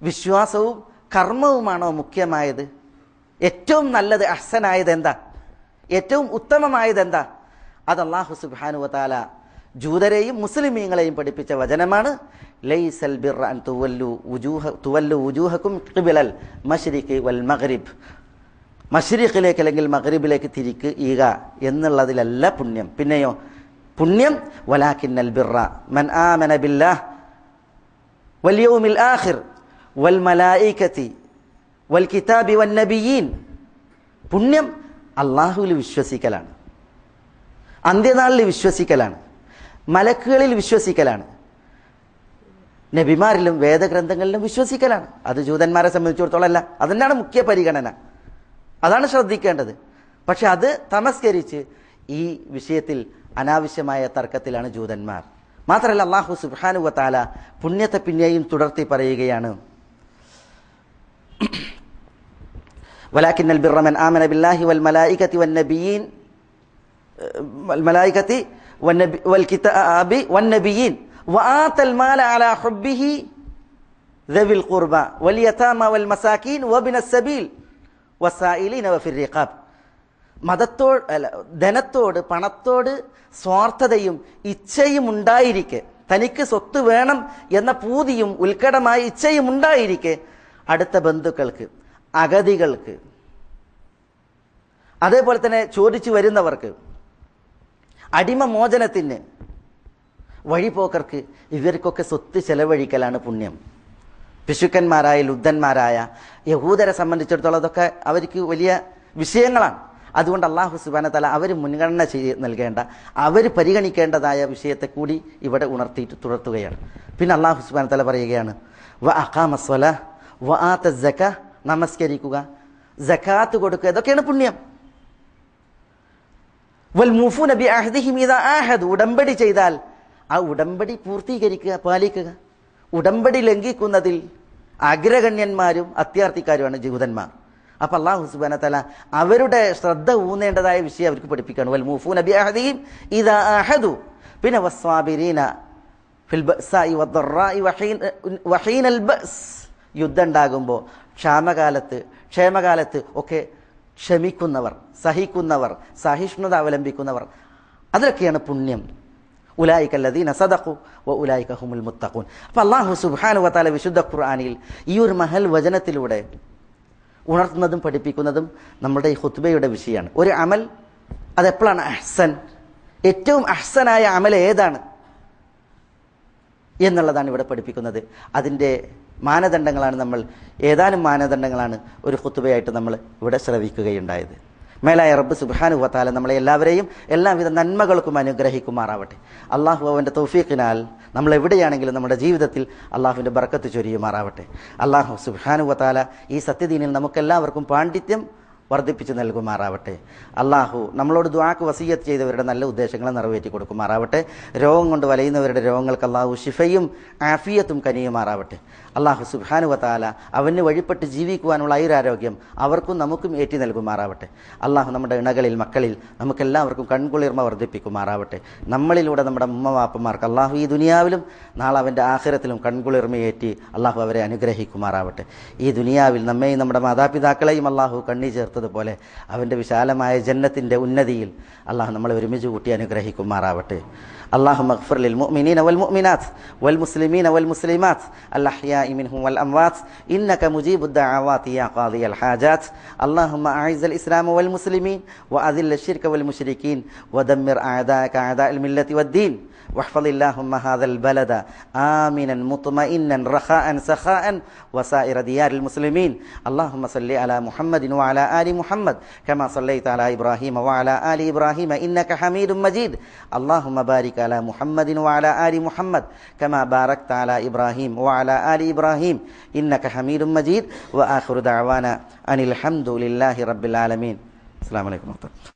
വിശ്വാസവും കർമ്മവുമാണോ മുഖ്യമായത്? ഏറ്റവും നല്ലത്, അഹ്സനായത് എന്താ, ഏറ്റവും ഉത്തമമായത് എന്താ? അത് അല്ലാഹു സുബ്ഹാനഹു വ തആല ജൂതരെയും മുസ്ലിമീങ്ങളെയും പഠിപ്പിച്ച വചനമാണ്. ലൈസൽ ബിർറ അൻ തുവല്ലു വുജൂഹക്കും ഖിബലൽ മശ്രിഖി വൽ മഗ്രിബ്. മശ്രിഖിലേക്ക് അല്ലെങ്കിൽ മഗ്രിബിലേക്ക് തിരിക്കുക എന്നുള്ളതിലല്ല പുണ്യം. പിന്നെയോ പുണ്യം വലാകിന്നൽ ബിർറ മൻ ആമന ബില്ലാഹ് വൽ യൗമിൽ ആഖിർ വൽ മലായികതി വൽ കിതാബി വൻ നബിയീൻ. പുണ്യം അള്ളാഹുവിൽ വിശ്വസിക്കലാണ്, അന്ത്യനാളിൽ വിശ്വസിക്കലാണ്, മലക്കുകളിൽ വിശ്വസിക്കലാണ്, നബിമാരിലും വേദഗ്രന്ഥങ്ങളിലും വിശ്വസിക്കലാണ്. അത് ജൂതന്മാരെ സംബന്ധിച്ചിടത്തോളം അല്ല, അതിനാണ് മുഖ്യ പരിഗണന, അതാണ് ശ്രദ്ധിക്കേണ്ടത്. പക്ഷെ അത് തമസ്കരിച്ച് ഈ വിഷയത്തിൽ അനാവശ്യമായ തർക്കത്തിലാണ് ജൂതന്മാർ. മാത്രമല്ല അല്ലാഹു സുബ്ഹാനഹു വ തആല പുണ്യത്തെ പിന്നെയും തുടർത്തി പറയുകയാണ്, വലാകിന്നൽ ബിർറ മൻ ആമന ബില്ലാഹി വൽ മലായികതി വൻ നബിയീൻ വൽ കിതാബി വൻ നബിയീൻ വആതൽ മാല അലാ ഹുബ്ബിഹി ദവിൽ ഖുർബ വൽ യതാമ വൽ മസാകീൻ വബിനസ് സബീൽ വസായിലീന വഫിർ റിഖാബ്. ധനത്തോട് പണത്തോട് സ്വാർത്ഥതയും ഇച്ഛയും ഉണ്ടായിരിക്കെ, തനിക്ക് സ്വത്ത് വേണം എന്ന പൂതിയും ഉത്കടമായ ഇച്ഛയും ഉണ്ടായിരിക്കെ അടുത്ത ബന്ധുക്കൾക്ക്, അഗതികൾക്ക്, അതേപോലെ തന്നെ ചോദിച്ചു വരുന്നവർക്ക്, അടിമ മോചനത്തിന്, വഴിപോക്കർക്ക്, ഇവർക്കൊക്കെ സ്വത്ത് ചെലവഴിക്കലാണ് പുണ്യം. പിശുക്കന്മാരായ ലുബ്ധന്മാരായ യഹൂദരെ സംബന്ധിച്ചിടത്തോളം അതൊക്കെ അവർക്ക് വലിയ വിഷയങ്ങളാണ്. അതുകൊണ്ട് അല്ലാഹു സുബ്ഹാനഹു വ തആല അവർ മുൻഗണന നൽകേണ്ട, അവർ പരിഗണിക്കേണ്ടതായ വിഷയത്തെ കൂടി ഇവിടെ ഉണർത്തിയിട്ട് തുടർത്തുകയാണ്. പിന്നെ അല്ലാഹു സുബ്ഹാനഹു വ തആല പറയുകയാണ്, വ അഖാമസ് സ്വലാഹ് വ ആതസ് സകാത്ത്, നമസ്കരിക്കുക, സകാത്ത് കൊടുക്കുക, ഇതൊക്കെയാണ് പുണ്യം. വൽ മൂഫൂന ബി അഹ്ദിഹിം ഇദാ ആഹദു, ഉടമ്പടി ചെയ്താൽ ആ ഉടമ്പടി പൂർത്തീകരിക്കുക, പാലിക്കുക. ഉടമ്പടി ലംഘിക്കുന്നതിൽ അഗ്രഗണ്യന്മാരും അത്യാർത്ഥിക്കാരുമാണ് ജൂതന്മാർ. അപ്പൊ അല്ലാഹു സുബ്ഹാനഹു വ തആല അവരുടെ ശ്രദ്ധ ഊന്നേണ്ടതായ വിഷയം അവർക്ക് പഠിപ്പിക്കുകയാണ്. വൽ മൂഫൂന ബി അഹ്ദിഹിം ഇദാ ആഹദു. പിന്നെ വസ്സാബിരീന ഫിൽ ബഅ്സാഇ വദ്ദറാഇ വഹീനൽ ബഅസ്, യുദ്ധം ഉണ്ടാകുമ്പോൾ ക്ഷേമകാലത്ത് ഒക്കെ ക്ഷമിക്കുന്നവർ, സഹിക്കുന്നവർ, സഹിഷ്ണുത അവലംബിക്കുന്നവർ, അതിലൊക്കെയാണ് പുണ്യം. ഉലൈകല്ലദീന സദഖു വ ഉലൈക ഹുമുൽ മുത്തഖൂൻ. അപ്പോൾ അല്ലാഹു സുബ്ഹാനഹു വ തആല വിശുദ്ധ ഖുർആനിൽ ഈ ഒരു മഹൽ വചനത്തിലൂടെ ഉണർത്തുന്നതും പഠിപ്പിക്കുന്നതും നമ്മുടെ ഈ ഖുത്ബയുടെ വിഷയമാണ്. ഒരു അമൽ അതെപ്പോഴാണ് അഹ്സൻ, ഏറ്റവും അഹ്സനായ അമൽ ഏതാണ് എന്നുള്ളതാണ് ഇവിടെ പഠിപ്പിക്കുന്നത്. അതിൻ്റെ ഏതാനും മാനദണ്ഡങ്ങളാണ് ഒരു ഖുത്ബയായിട്ട് നമ്മൾ ഇവിടെ ശ്രവിക്കുകയുണ്ടായത്. മേലായ റബ്ബ് സുബ്ഹാനഹു വ തആല നമ്മളെ എല്ലാവരെയും എല്ലാവിധ നന്മകൾക്കും അനുഗ്രഹിക്കുമാറാവട്ടെ. അള്ളാഹു അവൻ്റെ തൗഫീഖിനാൽ നമ്മൾ എവിടെയാണെങ്കിലും നമ്മുടെ ജീവിതത്തിൽ അള്ളാഹുവിൻ്റെ ബർക്കത്ത് ചൊരിയുമാറാവട്ടെ. അള്ളാഹു സുബ്ഹാനഹു വ തആല ഈ സത്യദീനിൽ നമുക്കെല്ലാവർക്കും പാണ്ഡിത്യം വർദ്ധിപ്പിച്ച് നൽകുമാറാവട്ടെ. അള്ളാഹു നമ്മളോട് ദുആക്ക് വസിയ്യത്ത് ചെയ്തവരുടെ നല്ല ഉദ്ദേശങ്ങളെ നിറവേറ്റി കൊടുക്കുമാറാവട്ടെ. രോഗം കൊണ്ട് വലയുന്നവരുടെ രോഗങ്ങൾക്ക് അള്ളാഹു ശിഫയും ആഫിയത്തും കനിയുമാറാവട്ടെ. അള്ളാഹു സുബ്ഹാനഹു വ തആല അവന് വഴിപ്പെട്ട് ജീവിക്കുവാനുള്ള ആയുരാരോഗ്യം അവർക്കും നമുക്കും ഏറ്റി നൽകുമാറാവട്ടെ. അള്ളാഹു നമ്മുടെ ഇണകളിൽ, മക്കളിൽ നമുക്കെല്ലാവർക്കും കൺകുളിർമ വർദ്ധിപ്പിക്കുമാറാവട്ടെ. നമ്മളിലൂടെ നമ്മുടെ ഉമ്മവാപ്പന്മാർക്ക് അള്ളാഹു ഈ ദുനിയാവിലും നാളെ അവൻ്റെ ആഖിറത്തിലും കൺകുളിർമയേറ്റി അള്ളാഹു അവരെ അനുഗ്രഹിക്കുമാറാവട്ടെ. ഈ ദുനിയാവിൽ നമ്മെയും നമ്മുടെ മാതാപിതാക്കളെയും അള്ളാഹു കണ്ണി ചേർത്തതുപോലെ അവൻ്റെ വിശാലമായ ജന്നത്തിൻ്റെ ഉന്നതിയിൽ അള്ളാഹു നമ്മളെ ഒരുമിച്ച് കൂട്ടി അനുഗ്രഹിക്കുമാറാവട്ടെ. اللهم اغفر للمؤمنين والمؤمنات والمسلمين والمسلمات الأحياء منهم والأموات إنك مجيب الدعوات يا قاضي الحاجات. اللهم أعز الإسلام والمسلمين وأذل الشرك والمشركين ودمر أعداءك أعداء الملة والدين. واحفظ اللهم هذا البلد آمنا مطمئنا رخاء سخاء وسائر ديار المسلمين. اللهم صل على محمد وعلى آل محمد كما صليت على إبراهيم وعلى آل إبراهيم إنك حميد مجيد. اللهم بارك على محمد وعلى آل محمد كما باركت على إبراهيم وعلى آل إبراهيم إنك حميد مجيد. وآخر دعوانا أن الحمد لله رب العالمين. السلام عليكم ورحمة الله.